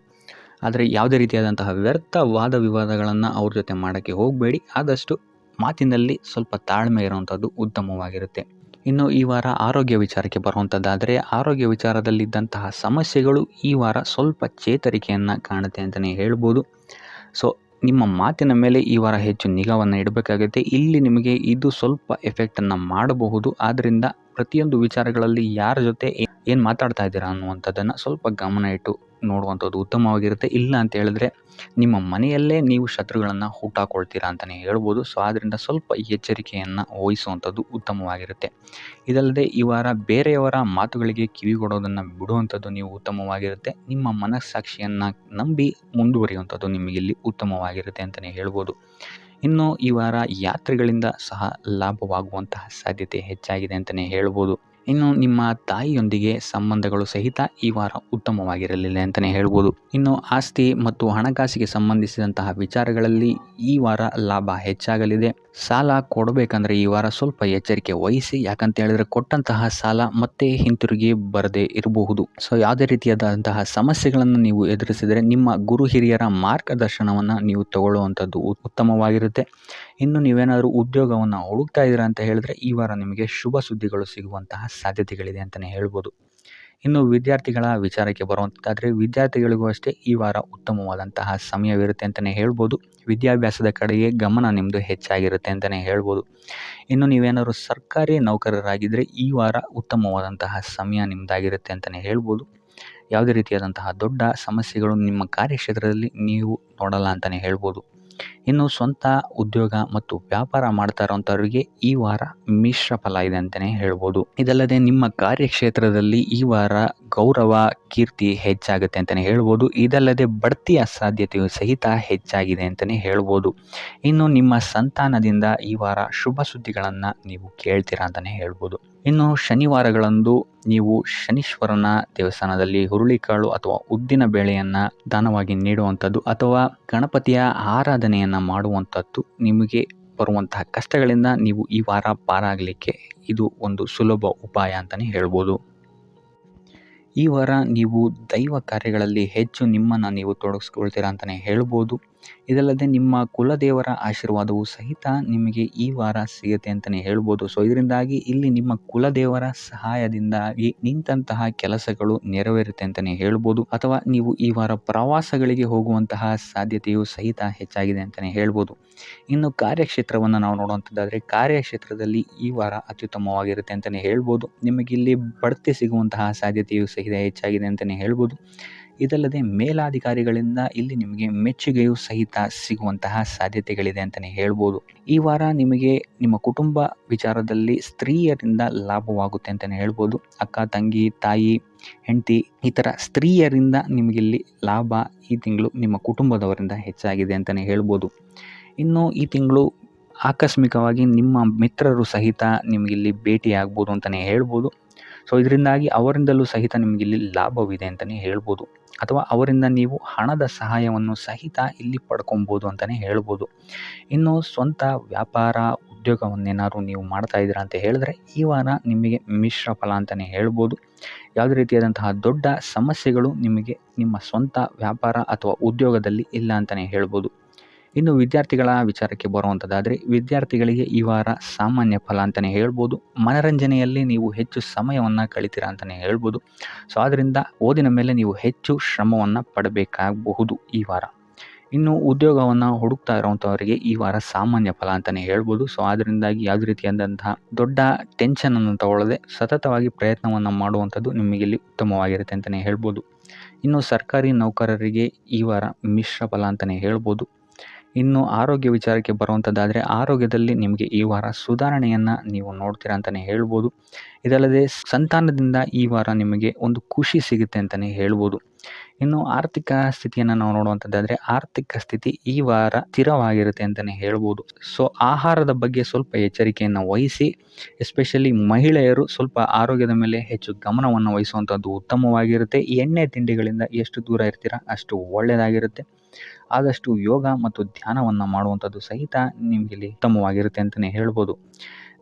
ಆದರೆ ಯಾವುದೇ ರೀತಿಯಾದಂತಹ ವ್ಯರ್ಥ ವಾದ ವಿವಾದಗಳನ್ನು ಅವ್ರ ಜೊತೆ ಮಾಡೋಕ್ಕೆ ಹೋಗಬೇಡಿ. ಆದಷ್ಟು ಮಾತಿನಲ್ಲಿ ಸ್ವಲ್ಪ ತಾಳ್ಮೆ ಇರುವಂಥದ್ದು ಉತ್ತಮವಾಗಿರುತ್ತೆ. ಇನ್ನು ಈ ವಾರ ಆರೋಗ್ಯ ವಿಚಾರಕ್ಕೆ ಬರುವಂಥದ್ದಾದರೆ ಆರೋಗ್ಯ ವಿಚಾರದಲ್ಲಿದ್ದಂತಹ ಸಮಸ್ಯೆಗಳು ಈ ವಾರ ಸ್ವಲ್ಪ ಚೇತರಿಕೆಯನ್ನು ಕಾಣುತ್ತೆ ಅಂತಲೇ ಹೇಳ್ಬೋದು. ಸೊ ನಿಮ್ಮ ಮಾತಿನ ಮೇಲೆ ಈ ವಾರ ಹೆಚ್ಚು ನಿಗಾವನ್ನು ಇಡಬೇಕಾಗುತ್ತೆ. ಇಲ್ಲಿ ನಿಮಗೆ ಇದು ಸ್ವಲ್ಪ ಎಫೆಕ್ಟನ್ನು ಮಾಡಬಹುದು. ಆದ್ದರಿಂದ ಪ್ರತಿಯೊಂದು ವಿಚಾರಗಳಲ್ಲಿ ಯಾರ ಜೊತೆ ಏನು ಮಾತಾಡ್ತಾ ಇದ್ದೀರಾ ಅನ್ನುವಂಥದ್ದನ್ನು ಸ್ವಲ್ಪ ಗಮನ ಇಟ್ಟು ನೋಡುವಂಥದ್ದು ಉತ್ತಮವಾಗಿರುತ್ತೆ. ಇಲ್ಲ ಅಂತ ಹೇಳಿದ್ರೆ ನಿಮ್ಮ ಮನೆಯಲ್ಲೇ ನೀವು ಶತ್ರುಗಳನ್ನು ಹುಟ್ಟಾಕೊಳ್ತೀರಾ ಅಂತಲೇ ಹೇಳ್ಬೋದು. ಸೊ ಆದ್ದರಿಂದ ಸ್ವಲ್ಪ ಎಚ್ಚರಿಕೆಯನ್ನು ವಹಿಸುವಂಥದ್ದು ಉತ್ತಮವಾಗಿರುತ್ತೆ. ಇದಲ್ಲದೆ ಈ ವಾರ ಬೇರೆಯವರ ಮಾತುಗಳಿಗೆ ಕಿವಿಗೊಡೋದನ್ನು ಬಿಡುವಂಥದ್ದು ನೀವು ಉತ್ತಮವಾಗಿರುತ್ತೆ. ನಿಮ್ಮ ಮನಸ್ಸಾಕ್ಷಿಯನ್ನು ನಂಬಿ ಮುಂದುವರಿಯುವಂಥದ್ದು ನಿಮಗಿಲ್ಲಿ ಉತ್ತಮವಾಗಿರುತ್ತೆ ಅಂತಲೇ ಹೇಳ್ಬೋದು. ಇನ್ನು ಈ ವಾರ ಯಾತ್ರೆಗಳಿಂದ ಸಹ ಲಾಭವಾಗುವಂತಹ ಸಾಧ್ಯತೆ ಹೆಚ್ಚಾಗಿದೆ ಅಂತಲೇ ಹೇಳ್ಬೋದು. ಇನ್ನು ನಿಮ್ಮ ತಾಯಿಯೊಂದಿಗೆ ಸಂಬಂಧಗಳು ಸಹಿತ ಈ ವಾರ ಉತ್ತಮವಾಗಿರಲಿಲ್ಲ ಅಂತಲೇ ಹೇಳ್ಬೋದು. ಇನ್ನು ಆಸ್ತಿ ಮತ್ತು ಹಣಕಾಸಿಗೆ ಸಂಬಂಧಿಸಿದಂತಹ ವಿಚಾರಗಳಲ್ಲಿ ಈ ವಾರ ಲಾಭ ಹೆಚ್ಚಾಗಲಿದೆ. ಸಾಲ ಕೊಡಬೇಕಂದ್ರೆ ಈ ವಾರ ಸ್ವಲ್ಪ ಎಚ್ಚರಿಕೆ ವಹಿಸಿ. ಯಾಕಂತ ಹೇಳಿದ್ರೆ ಕೊಟ್ಟಂತಹ ಸಾಲ ಮತ್ತೆ ಹಿಂತಿರುಗಿ ಬರದೇ ಇರಬಹುದು. ಸೊ ಯಾವುದೇ ರೀತಿಯಾದಂತಹ ಸಮಸ್ಯೆಗಳನ್ನು ನೀವು ಎದುರಿಸಿದರೆ ನಿಮ್ಮ ಗುರು ಹಿರಿಯರ ಮಾರ್ಗದರ್ಶನವನ್ನು ನೀವು ತಗೊಳ್ಳುವಂಥದ್ದು ಉತ್ತಮವಾಗಿರುತ್ತೆ. ಇನ್ನು ನೀವೇನಾದರೂ ಉದ್ಯೋಗವನ್ನು ಹುಡುಕ್ತಾ ಇದ್ದೀರಾ ಅಂತ ಹೇಳಿದ್ರೆ ಈ ವಾರ ನಿಮಗೆ ಶುಭ ಸುದ್ದಿಗಳು ಸಿಗುವಂತಹ ಸಾಧ್ಯತೆಗಳಿದೆ ಅಂತಲೇ ಹೇಳ್ಬೋದು. ಇನ್ನು ವಿದ್ಯಾರ್ಥಿಗಳ ವಿಚಾರಕ್ಕೆ ಬರುವಂಥದ್ದಾದರೆ ವಿದ್ಯಾರ್ಥಿಗಳಿಗೂ ಅಷ್ಟೇ ಈ ವಾರ ಉತ್ತಮವಾದಂತಹ ಸಮಯವಿರುತ್ತೆ ಅಂತಲೇ ಹೇಳ್ಬೋದು. ವಿದ್ಯಾಭ್ಯಾಸದ ಕಡೆಗೆ ಗಮನ ನಿಮ್ಮದು ಹೆಚ್ಚಾಗಿರುತ್ತೆ ಅಂತಲೇ ಹೇಳ್ಬೋದು. ಇನ್ನು ನೀವೇನಾದರೂ ಸರ್ಕಾರಿ ನೌಕರರಾಗಿದ್ದರೆ ಈ ವಾರ ಉತ್ತಮವಾದಂತಹ ಸಮಯ ನಿಮ್ಮದಾಗಿರುತ್ತೆ ಅಂತಲೇ ಹೇಳ್ಬೋದು. ಯಾವುದೇ ರೀತಿಯಾದಂತಹ ದೊಡ್ಡ ಸಮಸ್ಯೆಗಳು ನಿಮ್ಮ ಕಾರ್ಯಕ್ಷೇತ್ರದಲ್ಲಿ ನೀವು ನೋಡಲ್ಲ ಅಂತಲೇ ಹೇಳ್ಬೋದು. ಇನ್ನು ಸ್ವಂತ ಉದ್ಯೋಗ ಮತ್ತು ವ್ಯಾಪಾರ ಮಾಡ್ತಾ ಇರೋಂಥವ್ರಿಗೆ ಈ ವಾರ ಮಿಶ್ರ ಫಲ ಇದೆ ಅಂತಲೇ ಹೇಳ್ಬೋದು. ಇದಲ್ಲದೆ ನಿಮ್ಮ ಕಾರ್ಯಕ್ಷೇತ್ರದಲ್ಲಿ ಈ ವಾರ ಗೌರವ ಕೀರ್ತಿ ಹೆಚ್ಚಾಗುತ್ತೆ ಅಂತಲೇ ಹೇಳ್ಬೋದು. ಇದಲ್ಲದೆ ಬಡ್ತಿಯ ಸಾಧ್ಯತೆಯು ಸಹಿತ ಹೆಚ್ಚಾಗಿದೆ ಅಂತಲೇ ಹೇಳ್ಬೋದು. ಇನ್ನು ನಿಮ್ಮ ಸಂತಾನದಿಂದ ಈ ವಾರ ಶುಭ ಸುದ್ದಿಗಳನ್ನು ನೀವು ಕೇಳ್ತೀರಾ ಅಂತಲೇ ಹೇಳ್ಬೋದು. ಇನ್ನು ಶನಿವಾರಗಳಂದು ನೀವು ಶನೀಶ್ವರನ ದೇವಸ್ಥಾನದಲ್ಲಿ ಹುರುಳಿಕಾಳು ಅಥವಾ ಉದ್ದಿನ ಬೇಳೆಯನ್ನು ದಾನವಾಗಿ ನೀಡುವಂಥದ್ದು ಅಥವಾ ಗಣಪತಿಯ ಆರಾಧನೆಯನ್ನು ಮಾಡುವಂಥದ್ದು ನಿಮಗೆ ಬರುವಂತಹ ಕಷ್ಟಗಳಿಂದ ನೀವು ಈ ವಾರ ಪಾರಾಗಲಿಕ್ಕೆ ಇದು ಒಂದು ಸುಲಭ ಉಪಾಯ ಅಂತಲೇ ಹೇಳ್ಬೋದು. ಈ ವಾರ ನೀವು ದೈವ ಕಾರ್ಯಗಳಲ್ಲಿ ಹೆಚ್ಚು ನಿಮ್ಮನ್ನು ನೀವು ತೊಡಗಿಸ್ಕೊಳ್ತೀರಾ ಅಂತಲೇ ಹೇಳ್ಬೋದು. ಇದಲ್ಲದೆ ನಿಮ್ಮ ಕುಲದೇವರ ಆಶೀರ್ವಾದವು ಸಹಿತ ನಿಮಗೆ ಈ ವಾರ ಸಿಗುತ್ತೆ ಅಂತಲೇ ಹೇಳ್ಬೋದು. ಸೊ ಇದರಿಂದಾಗಿ ಇಲ್ಲಿ ನಿಮ್ಮ ಕುಲದೇವರ ಸಹಾಯದಿಂದಾಗಿ ನಿಂತಹ ಕೆಲಸಗಳು ನೆರವೇರುತ್ತೆ ಅಂತಲೇ ಹೇಳ್ಬೋದು. ಅಥವಾ ನೀವು ಈ ವಾರ ಪ್ರವಾಸಗಳಿಗೆ ಹೋಗುವಂತಹ ಸಾಧ್ಯತೆಯು ಸಹಿತ ಹೆಚ್ಚಾಗಿದೆ ಅಂತಲೇ ಹೇಳ್ಬೋದು. ಇನ್ನು ಕಾರ್ಯಕ್ಷೇತ್ರವನ್ನು ನಾವು ನೋಡುವಂಥದ್ದಾದರೆ ಕಾರ್ಯಕ್ಷೇತ್ರದಲ್ಲಿ ಈ ವಾರ ಅತ್ಯುತ್ತಮವಾಗಿರುತ್ತೆ ಅಂತಲೇ ಹೇಳ್ಬೋದು. ನಿಮಗಿಲ್ಲಿ ಬಡ್ತಿ ಸಿಗುವಂತಹ ಸಾಧ್ಯತೆಯು ಸಹಿತ ಹೆಚ್ಚಾಗಿದೆ ಅಂತಲೇ ಹೇಳ್ಬೋದು. ಇದಲ್ಲದೆ ಮೇಲಾಧಿಕಾರಿಗಳಿಂದ ಇಲ್ಲಿ ನಿಮಗೆ ಮೆಚ್ಚುಗೆಯು ಸಹಿತ ಸಿಗುವಂತಹ ಸಾಧ್ಯತೆಗಳಿದೆ ಅಂತಲೇ ಹೇಳ್ಬೋದು. ಈ ವಾರ ನಿಮಗೆ ನಿಮ್ಮ ಕುಟುಂಬ ವಿಚಾರದಲ್ಲಿ ಸ್ತ್ರೀಯರಿಂದ ಲಾಭವಾಗುತ್ತೆ ಅಂತಲೇ ಹೇಳ್ಬೋದು. ಅಕ್ಕ, ತಂಗಿ, ತಾಯಿ, ಹೆಂಡತಿ ಈ ಥರ ಸ್ತ್ರೀಯರಿಂದ ನಿಮಗಿಲ್ಲಿ ಲಾಭ ಈ ತಿಂಗಳು ನಿಮ್ಮ ಕುಟುಂಬದವರಿಂದ ಹೆಚ್ಚಾಗಿದೆ ಅಂತಲೇ ಹೇಳ್ಬೋದು. ಇನ್ನು ಈ ತಿಂಗಳು ಆಕಸ್ಮಿಕವಾಗಿ ನಿಮ್ಮ ಮಿತ್ರರು ಸಹಿತ ನಿಮಗಿಲ್ಲಿ ಭೇಟಿಯಾಗ್ಬೋದು ಅಂತಲೇ ಹೇಳ್ಬೋದು. ಸೊ ಇದರಿಂದಾಗಿ ಅವರಿಂದಲೂ ಸಹಿತ ನಿಮಗೆ ಇಲ್ಲಿ ಲಾಭವಿದೆ ಅಂತಲೇ ಹೇಳ್ಬೋದು, ಅಥವಾ ಅವರಿಂದ ನೀವು ಹಣದ ಸಹಾಯವನ್ನು ಸಹಿತ ಇಲ್ಲಿ ಪಡ್ಕೊಬೋದು ಅಂತಲೇ ಹೇಳ್ಬೋದು. ಇನ್ನು ಸ್ವಂತ ವ್ಯಾಪಾರ ಉದ್ಯೋಗವನ್ನೇನಾದ್ರು ನೀವು ಮಾಡ್ತಾ ಇದ್ದೀರಾ ಅಂತ ಹೇಳಿದ್ರೆ ಈ ವಾರ ನಿಮಗೆ ಮಿಶ್ರ ಫಲ ಅಂತಲೇ ಹೇಳ್ಬೋದು. ಯಾವುದೇ ರೀತಿಯಾದಂತಹ ದೊಡ್ಡ ಸಮಸ್ಯೆಗಳು ನಿಮಗೆ ನಿಮ್ಮ ಸ್ವಂತ ವ್ಯಾಪಾರ ಅಥವಾ ಉದ್ಯೋಗದಲ್ಲಿ ಇಲ್ಲ ಅಂತಲೇ ಹೇಳ್ಬೋದು. ಇನ್ನು ವಿದ್ಯಾರ್ಥಿಗಳ ವಿಚಾರಕ್ಕೆ ಬರುವಂಥದ್ದಾದರೆ ವಿದ್ಯಾರ್ಥಿಗಳಿಗೆ ಈ ವಾರ ಸಾಮಾನ್ಯ ಫಲ ಅಂತಲೇ ಹೇಳ್ಬೋದು. ಮನರಂಜನೆಯಲ್ಲಿ ನೀವು ಹೆಚ್ಚು ಸಮಯವನ್ನು ಕಳಿತೀರಾ ಅಂತಲೇ ಹೇಳ್ಬೋದು. ಸೊ ಆದ್ದರಿಂದ ಓದಿನ ಮೇಲೆ ನೀವು ಹೆಚ್ಚು ಶ್ರಮವನ್ನು ಪಡಬೇಕಾಗಬಹುದು ಈ ವಾರ. ಇನ್ನು ಉದ್ಯೋಗವನ್ನು ಹುಡುಕ್ತಾ ಇರೋವಂಥವರಿಗೆ ಈ ವಾರ ಸಾಮಾನ್ಯ ಫಲ ಅಂತಲೇ ಹೇಳ್ಬೋದು. ಸೊ ಅದರಿಂದಾಗಿ ಯಾವುದೇ ರೀತಿಯಾದಂತಹ ದೊಡ್ಡ ಟೆನ್ಷನನ್ನು ತಗೊಳ್ಳದೆ ಸತತವಾಗಿ ಪ್ರಯತ್ನವನ್ನು ಮಾಡುವಂಥದ್ದು ನಿಮಗೆ ಇಲ್ಲಿ ಉತ್ತಮವಾಗಿರುತ್ತೆ ಅಂತಲೇ ಹೇಳ್ಬೋದು. ಇನ್ನು ಸರ್ಕಾರಿ ನೌಕರರಿಗೆ ಈ ವಾರ ಮಿಶ್ರ ಫಲ ಅಂತಲೇ ಹೇಳ್ಬೋದು. ಇನ್ನು ಆರೋಗ್ಯ ವಿಚಾರಕ್ಕೆ ಬರುವಂಥದ್ದಾದರೆ ಆರೋಗ್ಯದಲ್ಲಿ ನಿಮಗೆ ಈ ವಾರ ಸುಧಾರಣೆಯನ್ನು ನೀವು ನೋಡ್ತೀರಾ ಅಂತಲೇ ಹೇಳ್ಬೋದು. ಇದಲ್ಲದೆ ಸಂತಾನದಿಂದ ಈ ವಾರ ನಿಮಗೆ ಒಂದು ಖುಷಿ ಸಿಗುತ್ತೆ ಅಂತಲೇ ಹೇಳ್ಬೋದು. ಇನ್ನು ಆರ್ಥಿಕ ಸ್ಥಿತಿಯನ್ನು ನಾವು ನೋಡುವಂಥದ್ದಾದರೆ ಆರ್ಥಿಕ ಸ್ಥಿತಿ ಈ ವಾರ ಸ್ಥಿರವಾಗಿರುತ್ತೆ ಅಂತಲೇ ಹೇಳ್ಬೋದು. ಸೊ ಆಹಾರದ ಬಗ್ಗೆ ಸ್ವಲ್ಪ ಎಚ್ಚರಿಕೆಯನ್ನು ವಹಿಸಿ, ಎಸ್ಪೆಷಲಿ ಮಹಿಳೆಯರು ಸ್ವಲ್ಪ ಆರೋಗ್ಯದ ಮೇಲೆ ಹೆಚ್ಚು ಗಮನವನ್ನು ವಹಿಸುವಂಥದ್ದು ಉತ್ತಮವಾಗಿರುತ್ತೆ. ಎಣ್ಣೆ ತಿಂಡಿಗಳಿಂದ ಎಷ್ಟು ದೂರ ಇರ್ತೀರಾ ಅಷ್ಟು ಒಳ್ಳೆಯದಾಗಿರುತ್ತೆ. ಆದಷ್ಟು ಯೋಗ ಮತ್ತು ಧ್ಯಾನವನ್ನು ಮಾಡುವಂಥದ್ದು ಸಹಿತ ನಿಮಗಿಲ್ಲಿ ಉತ್ತಮವಾಗಿರುತ್ತೆ ಅಂತಲೇ ಹೇಳ್ಬೋದು.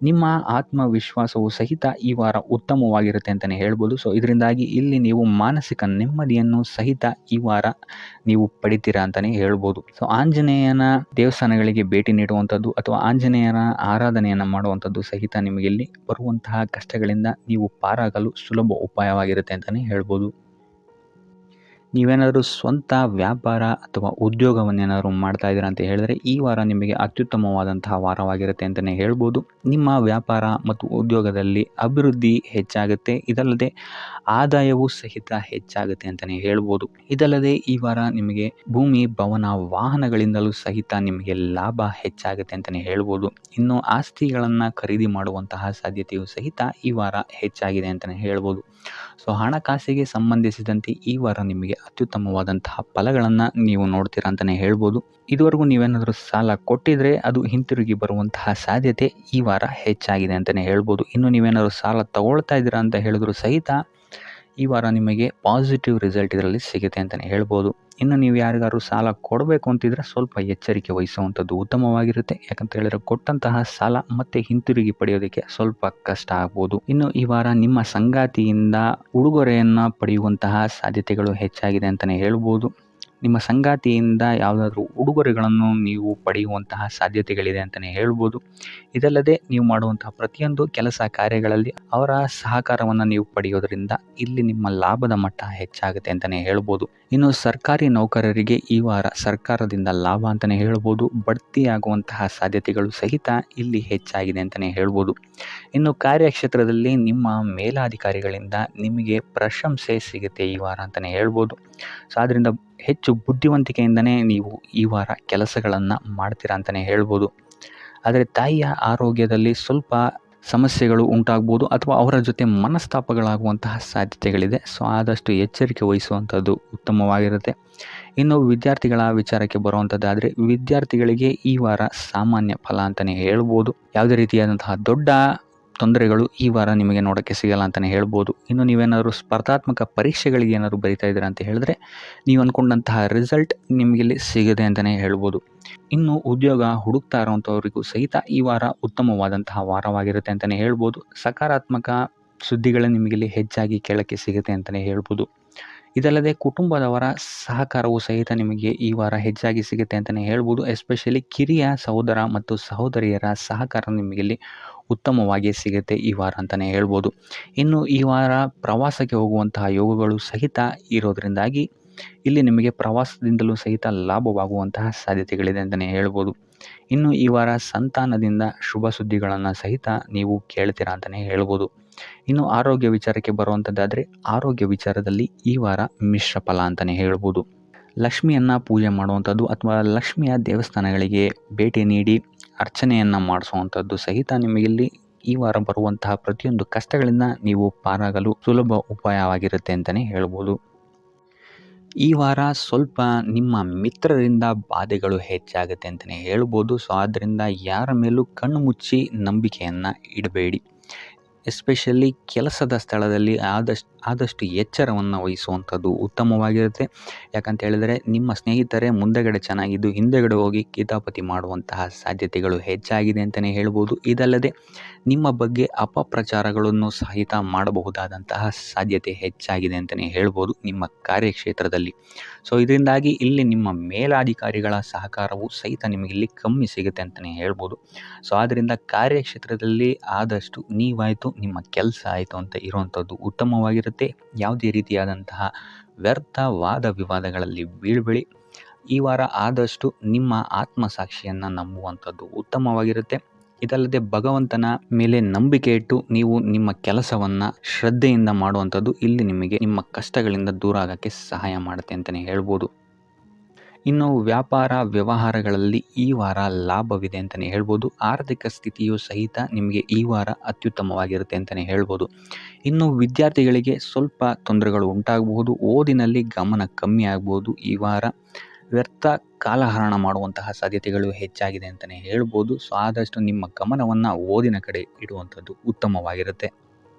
ನಿಮ್ಮ ಆತ್ಮವಿಶ್ವಾಸವು ಸಹಿತ ಈ ವಾರ ಉತ್ತಮವಾಗಿರುತ್ತೆ ಅಂತಲೇ ಹೇಳ್ಬೋದು. ಸೊ ಇದರಿಂದಾಗಿ ಇಲ್ಲಿ ನೀವು ಮಾನಸಿಕ ನೆಮ್ಮದಿಯನ್ನು ಸಹಿತ ಈ ವಾರ ನೀವು ಪಡಿತೀರಾ ಅಂತಲೇ ಹೇಳ್ಬೋದು. ಸೊ ಆಂಜನೇಯನ ದೇವಸ್ಥಾನಗಳಿಗೆ ಭೇಟಿ ನೀಡುವಂಥದ್ದು ಅಥವಾ ಆಂಜನೇಯನ ಆರಾಧನೆಯನ್ನು ಮಾಡುವಂಥದ್ದು ಸಹಿತ ನಿಮಗಿಲ್ಲಿ ಬರುವಂತಹ ಕಷ್ಟಗಳಿಂದ ನೀವು ಪಾರಾಗಲು ಸುಲಭ ಉಪಾಯವಾಗಿರುತ್ತೆ ಅಂತಲೇ ಹೇಳ್ಬೋದು. ನೀವೇನಾದರೂ ಸ್ವಂತ ವ್ಯಾಪಾರ ಅಥವಾ ಉದ್ಯೋಗವನ್ನೇನಾದರೂ ಮಾಡ್ತಾ ಇದ್ದೀರಾ ಅಂತ ಹೇಳಿದ್ರೆ ಈ ವಾರ ನಿಮಗೆ ಅತ್ಯುತ್ತಮವಾದಂತಹ ವಾರವಾಗಿರುತ್ತೆ ಅಂತಲೇ ಹೇಳ್ಬೋದು. ನಿಮ್ಮ ವ್ಯಾಪಾರ ಮತ್ತು ಉದ್ಯೋಗದಲ್ಲಿ ಅಭಿವೃದ್ಧಿ ಹೆಚ್ಚಾಗುತ್ತೆ. ಇದಲ್ಲದೆ ಆದಾಯವೂ ಸಹಿತ ಹೆಚ್ಚಾಗುತ್ತೆ ಅಂತಲೇ ಹೇಳ್ಬೋದು. ಇದಲ್ಲದೆ ಈ ವಾರ ನಿಮಗೆ ಭೂಮಿ, ಭವನ, ವಾಹನಗಳಿಂದಲೂ ಸಹಿತ ನಿಮಗೆ ಲಾಭ ಹೆಚ್ಚಾಗುತ್ತೆ ಅಂತಲೇ ಹೇಳ್ಬೋದು. ಇನ್ನು ಆಸ್ತಿಗಳನ್ನು ಖರೀದಿ ಮಾಡುವಂತಹ ಸಾಧ್ಯತೆಯೂ ಸಹಿತ ಈ ವಾರ ಹೆಚ್ಚಾಗಿದೆ ಅಂತಲೇ ಹೇಳ್ಬೋದು. ಸೊ ಹಣಕಾಸಿಗೆ ಸಂಬಂಧಿಸಿದಂತೆ ಈ ವಾರ ನಿಮಗೆ ಅತ್ಯುತ್ತಮವಾದಂತಹ ಫಲಗಳನ್ನು ನೀವು ನೋಡ್ತೀರಾ ಅಂತಲೇ ಹೇಳ್ಬೋದು. ಇದುವರೆಗೂ ನೀವೇನಾದರೂ ಸಾಲ ಕೊಟ್ಟಿದ್ರೆ ಅದು ಹಿಂತಿರುಗಿ ಬರುವಂತಹ ಸಾಧ್ಯತೆ ಈ ವಾರ ಹೆಚ್ಚಾಗಿದೆ ಅಂತಲೇ ಹೇಳ್ಬೋದು. ಇನ್ನು ನೀವೇನಾದರೂ ಸಾಲ ತಗೊಳ್ತಾ ಇದ್ದೀರಾ ಅಂತ ಹೇಳಿದ್ರು ಸಹಿತ ಈ ವಾರ ನಿಮಗೆ ಪಾಸಿಟಿವ್ ರಿಸಲ್ಟ್ ಇದರಲ್ಲಿ ಸಿಗುತ್ತೆ ಅಂತಲೇ ಹೇಳ್ಬೋದು. ಇನ್ನು ನೀವು ಯಾರಿಗಾದ್ರು ಸಾಲ ಕೊಡಬೇಕು ಅಂತಿದ್ರೆ ಸ್ವಲ್ಪ ಎಚ್ಚರಿಕೆ ವಹಿಸುವಂಥದ್ದು ಉತ್ತಮವಾಗಿರುತ್ತೆ. ಯಾಕಂತ ಹೇಳಿದ್ರೆ ಕೊಟ್ಟಂತಹ ಸಾಲ ಮತ್ತೆ ಹಿಂತಿರುಗಿ ಪಡೆಯೋದಕ್ಕೆ ಸ್ವಲ್ಪ ಕಷ್ಟ ಆಗ್ಬೋದು. ಇನ್ನು ಈ ವಾರ ನಿಮ್ಮ ಸಂಗಾತಿಯಿಂದ ಉಡುಗೊರೆಯನ್ನು ಪಡೆಯುವಂತಹ ಸಾಧ್ಯತೆಗಳು ಹೆಚ್ಚಾಗಿದೆ ಅಂತಲೇ ಹೇಳ್ಬೋದು. ನಿಮ್ಮ ಸಂಗಾತಿಯಿಂದ ಯಾವುದಾದ್ರೂ ಉಡುಗೊರೆಗಳನ್ನು ನೀವು ಪಡೆಯುವಂತಹ ಸಾಧ್ಯತೆಗಳಿದೆ ಅಂತಲೇ ಹೇಳ್ಬೋದು. ಇದಲ್ಲದೆ ನೀವು ಮಾಡುವಂತಹ ಪ್ರತಿಯೊಂದು ಕೆಲಸ ಕಾರ್ಯಗಳಲ್ಲಿ ಅವರ ಸಹಕಾರವನ್ನು ನೀವು ಪಡೆಯೋದರಿಂದ ಇಲ್ಲಿ ನಿಮ್ಮ ಲಾಭದ ಮಟ್ಟ ಹೆಚ್ಚಾಗುತ್ತೆ ಅಂತಲೇ ಹೇಳ್ಬೋದು. ಇನ್ನು ಸರ್ಕಾರಿ ನೌಕರರಿಗೆ ಈ ವಾರ ಸರ್ಕಾರದಿಂದ ಲಾಭ ಅಂತಲೇ ಹೇಳ್ಬೋದು. ಬಡ್ತಿಯಾಗುವಂತಹ ಸಾಧ್ಯತೆಗಳು ಸಹಿತ ಇಲ್ಲಿ ಹೆಚ್ಚಾಗಿದೆ ಅಂತಲೇ ಹೇಳ್ಬೋದು. ಇನ್ನು ಕಾರ್ಯಕ್ಷೇತ್ರದಲ್ಲಿ ನಿಮ್ಮ ಮೇಲಾಧಿಕಾರಿಗಳಿಂದ ನಿಮಗೆ ಪ್ರಶಂಸೆ ಸಿಗುತ್ತೆ ಈ ವಾರ ಅಂತಲೇ ಹೇಳ್ಬೋದು. ಸೊ ಆದ್ದರಿಂದ ಹೆಚ್ಚು ಬುದ್ಧಿವಂತಿಕೆಯಿಂದನೇ ನೀವು ಈ ವಾರ ಕೆಲಸಗಳನ್ನು ಮಾಡ್ತೀರಾ ಅಂತಲೇ ಹೇಳ್ಬೋದು. ಆದರೆ ತಾಯಿಯ ಆರೋಗ್ಯದಲ್ಲಿ ಸ್ವಲ್ಪ ಸಮಸ್ಯೆಗಳು ಉಂಟಾಗ್ಬೋದು ಅಥವಾ ಅವರ ಜೊತೆ ಮನಸ್ತಾಪಗಳಾಗುವಂತಹ ಸಾಧ್ಯತೆಗಳಿದೆ. ಸೊ ಆದಷ್ಟು ಎಚ್ಚರಿಕೆ ವಹಿಸುವಂಥದ್ದು ಉತ್ತಮವಾಗಿರುತ್ತೆ. ಇನ್ನು ವಿದ್ಯಾರ್ಥಿಗಳ ವಿಚಾರಕ್ಕೆ ಬರುವಂಥದ್ದಾದರೆ ವಿದ್ಯಾರ್ಥಿಗಳಿಗೆ ಈ ವಾರ ಸಾಮಾನ್ಯ ಫಲ ಅಂತಲೇ ಹೇಳ್ಬೋದು. ಯಾವುದೇ ರೀತಿಯಾದಂತಹ ದೊಡ್ಡ ತೊಂದರೆಗಳು ಈ ವಾರ ನಿಮಗೆ ನೋಡೋಕ್ಕೆ ಸಿಗಲ್ಲ ಅಂತಲೇ ಹೇಳ್ಬೋದು. ಇನ್ನು ನೀವೇನಾದರೂ ಸ್ಪರ್ಧಾತ್ಮಕ ಪರೀಕ್ಷೆಗಳಿಗೆ ಏನಾದರೂ ಬರಿತಾ ಇದ್ದೀರಾ ಅಂತ ಹೇಳಿದ್ರೆ ನೀವು ಅಂದ್ಕೊಂಡಂತಹ ರಿಸಲ್ಟ್ ನಿಮಗಿಲ್ಲಿ ಸಿಗುತ್ತೆ ಅಂತಲೇ ಹೇಳ್ಬೋದು. ಇನ್ನು ಉದ್ಯೋಗ ಹುಡುಕ್ತಾ ಇರೋವಂಥವ್ರಿಗೂ ಸಹಿತ ಈ ವಾರ ಉತ್ತಮವಾದಂತಹ ವಾರವಾಗಿರುತ್ತೆ ಅಂತಲೇ ಹೇಳ್ಬೋದು. ಸಕಾರಾತ್ಮಕ ಸುದ್ದಿಗಳು ನಿಮಗಿಲ್ಲಿ ಹೆಚ್ಚಾಗಿ ಕೇಳೋಕ್ಕೆ ಸಿಗುತ್ತೆ ಅಂತಲೇ ಹೇಳ್ಬೋದು. ಇದಲ್ಲದೆ ಕುಟುಂಬದವರ ಸಹಕಾರವು ಸಹಿತ ನಿಮಗೆ ಈ ವಾರ ಹೆಚ್ಚಾಗಿ ಸಿಗುತ್ತೆ ಅಂತಲೇ ಹೇಳ್ಬೋದು. ಎಸ್ಪೆಷಲಿ ಕಿರಿಯ ಸಹೋದರ ಮತ್ತು ಸಹೋದರಿಯರ ಸಹಕಾರ ನಿಮಗಿಲ್ಲಿ ಉತ್ತಮವಾಗಿ ಸಿಗುತ್ತೆ ಈ ವಾರ ಅಂತಲೇ ಹೇಳ್ಬೋದು. ಇನ್ನು ಈ ವಾರ ಪ್ರವಾಸಕ್ಕೆ ಹೋಗುವಂತಹ ಯೋಗಗಳು ಸಹಿತ ಇರೋದರಿಂದಾಗಿ ಇಲ್ಲಿ ನಿಮಗೆ ಪ್ರವಾಸದಿಂದಲೂ ಸಹಿತ ಲಾಭವಾಗುವಂತಹ ಸಾಧ್ಯತೆಗಳಿದೆ ಅಂತಲೇ ಹೇಳ್ಬೋದು. ಇನ್ನು ಈ ವಾರ ಸಂತಾನದಿಂದ ಶುಭ ಸುದ್ದಿಗಳನ್ನು ಸಹಿತ ನೀವು ಕೇಳ್ತೀರಾ ಅಂತಲೇ ಹೇಳ್ಬೋದು. ಇನ್ನು ಆರೋಗ್ಯ ವಿಚಾರಕ್ಕೆ ಬರುವಂಥದ್ದಾದರೆ ಆರೋಗ್ಯ ವಿಚಾರದಲ್ಲಿ ಈ ವಾರ ಮಿಶ್ರ ಫಲ ಅಂತಲೇ ಹೇಳ್ಬೋದು. ಲಕ್ಷ್ಮಿಯನ್ನು ಪೂಜೆ ಮಾಡುವಂಥದ್ದು ಅಥವಾ ಲಕ್ಷ್ಮಿಯ ದೇವಸ್ಥಾನಗಳಿಗೆ ಭೇಟಿ ನೀಡಿ ಅರ್ಚನೆಯನ್ನು ಮಾಡಿಸುವಂಥದ್ದು ಸಹಿತ ನಿಮಗಿಲ್ಲಿ ಈ ವಾರ ಬರುವಂತಹ ಪ್ರತಿಯೊಂದು ಕಷ್ಟಗಳಿಂದ ನೀವು ಪಾರಾಗಲು ಸುಲಭ ಉಪಾಯವಾಗಿರುತ್ತೆ ಅಂತಲೇ ಹೇಳ್ಬೋದು. ಈ ವಾರ ಸ್ವಲ್ಪ ನಿಮ್ಮ ಮಿತ್ರರಿಂದ ಬಾಧೆಗಳು ಹೆಚ್ಚಾಗುತ್ತೆ ಅಂತಲೇ ಹೇಳ್ಬೋದು. ಸೊ ಆದ್ದರಿಂದ ಯಾರ ಮೇಲೂ ಕಣ್ಣು ಮುಚ್ಚಿ ನಂಬಿಕೆಯನ್ನು ಇಡಬೇಡಿ. ಎಸ್ಪೆಷಲಿ ಕೆಲಸದ ಸ್ಥಳದಲ್ಲಿ ಆದಷ್ಟು ಎಚ್ಚರವನ್ನು ವಹಿಸುವಂಥದ್ದು ಉತ್ತಮವಾಗಿರುತ್ತೆ. ಯಾಕಂತ ಹೇಳಿದರೆ ನಿಮ್ಮ ಸ್ನೇಹಿತರೇ ಮುಂದೆಗಡೆ ಚೆನ್ನಾಗಿದ್ದು ಹಿಂದೆಗಡೆ ಹೋಗಿ ಕಿತಾಪತಿ ಮಾಡುವಂತಹ ಸಾಧ್ಯತೆಗಳು ಹೆಚ್ಚಾಗಿದೆ ಅಂತಲೇ ಹೇಳ್ಬೋದು. ಇದಲ್ಲದೆ ನಿಮ್ಮ ಬಗ್ಗೆ ಅಪಪ್ರಚಾರಗಳನ್ನು ಸಹಿತ ಮಾಡಬಹುದಾದಂತಹ ಸಾಧ್ಯತೆ ಹೆಚ್ಚಾಗಿದೆ ಅಂತಲೇ ಹೇಳ್ಬೋದು ನಿಮ್ಮ ಕಾರ್ಯಕ್ಷೇತ್ರದಲ್ಲಿ. ಸೊ ಇದರಿಂದಾಗಿ ಇಲ್ಲಿ ನಿಮ್ಮ ಮೇಲಾಧಿಕಾರಿಗಳ ಸಹಕಾರವು ಸಹಿತ ನಿಮಗಿಲ್ಲಿ ಕಮ್ಮಿ ಸಿಗುತ್ತೆ ಅಂತಲೇ ಹೇಳ್ಬೋದು. ಸೊ ಆದ್ದರಿಂದ ಕಾರ್ಯಕ್ಷೇತ್ರದಲ್ಲಿ ಆದಷ್ಟು ನೀವಾಯಿತು ನಿಮ್ಮ ಕೆಲಸ ಆಯಿತು ಅಂತ ಇರುವಂಥದ್ದು ಉತ್ತಮವಾಗಿರುತ್ತೆ. ಯಾವುದೇ ರೀತಿಯಾದಂತಹ ವ್ಯರ್ಥ ವಾದ ವಿವಾದಗಳಲ್ಲಿ ಬೀಳ್ಬೇಡಿ. ಈ ವಾರ ಆದಷ್ಟು ನಿಮ್ಮ ಆತ್ಮಸಾಕ್ಷಿಯನ್ನು ನಂಬುವಂಥದ್ದು ಉತ್ತಮವಾಗಿರುತ್ತೆ. ಇದಲ್ಲದೆ ಭಗವಂತನ ಮೇಲೆ ನಂಬಿಕೆ ಇಟ್ಟು ನೀವು ನಿಮ್ಮ ಕೆಲಸವನ್ನು ಶ್ರದ್ಧೆಯಿಂದ ಮಾಡುವಂಥದ್ದು ಇಲ್ಲಿ ನಿಮಗೆ ನಿಮ್ಮ ಕಷ್ಟಗಳಿಂದ ದೂರ ಆಗೋಕ್ಕೆ ಸಹಾಯ ಮಾಡುತ್ತೆ ಅಂತಲೇ ಹೇಳ್ಬೋದು. ಇನ್ನು ವ್ಯಾಪಾರ ವ್ಯವಹಾರಗಳಲ್ಲಿ ಈ ವಾರ ಲಾಭವಿದೆ ಅಂತಲೇ ಹೇಳ್ಬೋದು. ಆರ್ಥಿಕ ಸ್ಥಿತಿಯು ಸಹಿತ ನಿಮಗೆ ಈ ವಾರ ಅತ್ಯುತ್ತಮವಾಗಿರುತ್ತೆ ಅಂತಲೇ ಹೇಳ್ಬೋದು. ಇನ್ನು ವಿದ್ಯಾರ್ಥಿಗಳಿಗೆ ಸ್ವಲ್ಪ ತೊಂದರೆಗಳು ಉಂಟಾಗಬಹುದು. ಓದಿನಲ್ಲಿ ಗಮನ ಕಮ್ಮಿ ಆಗ್ಬೋದು. ಈ ವಾರ ವ್ಯರ್ಥ ಕಾಲಹರಣ ಮಾಡುವಂತಹ ಸಾಧ್ಯತೆಗಳು ಹೆಚ್ಚಾಗಿದೆ ಅಂತಲೇ ಹೇಳ್ಬೋದು. ಸೊ ಆದಷ್ಟು ನಿಮ್ಮ ಗಮನವನ್ನು ಓದಿನ ಕಡೆ ಇಡುವಂಥದ್ದು ಉತ್ತಮವಾಗಿರುತ್ತೆ.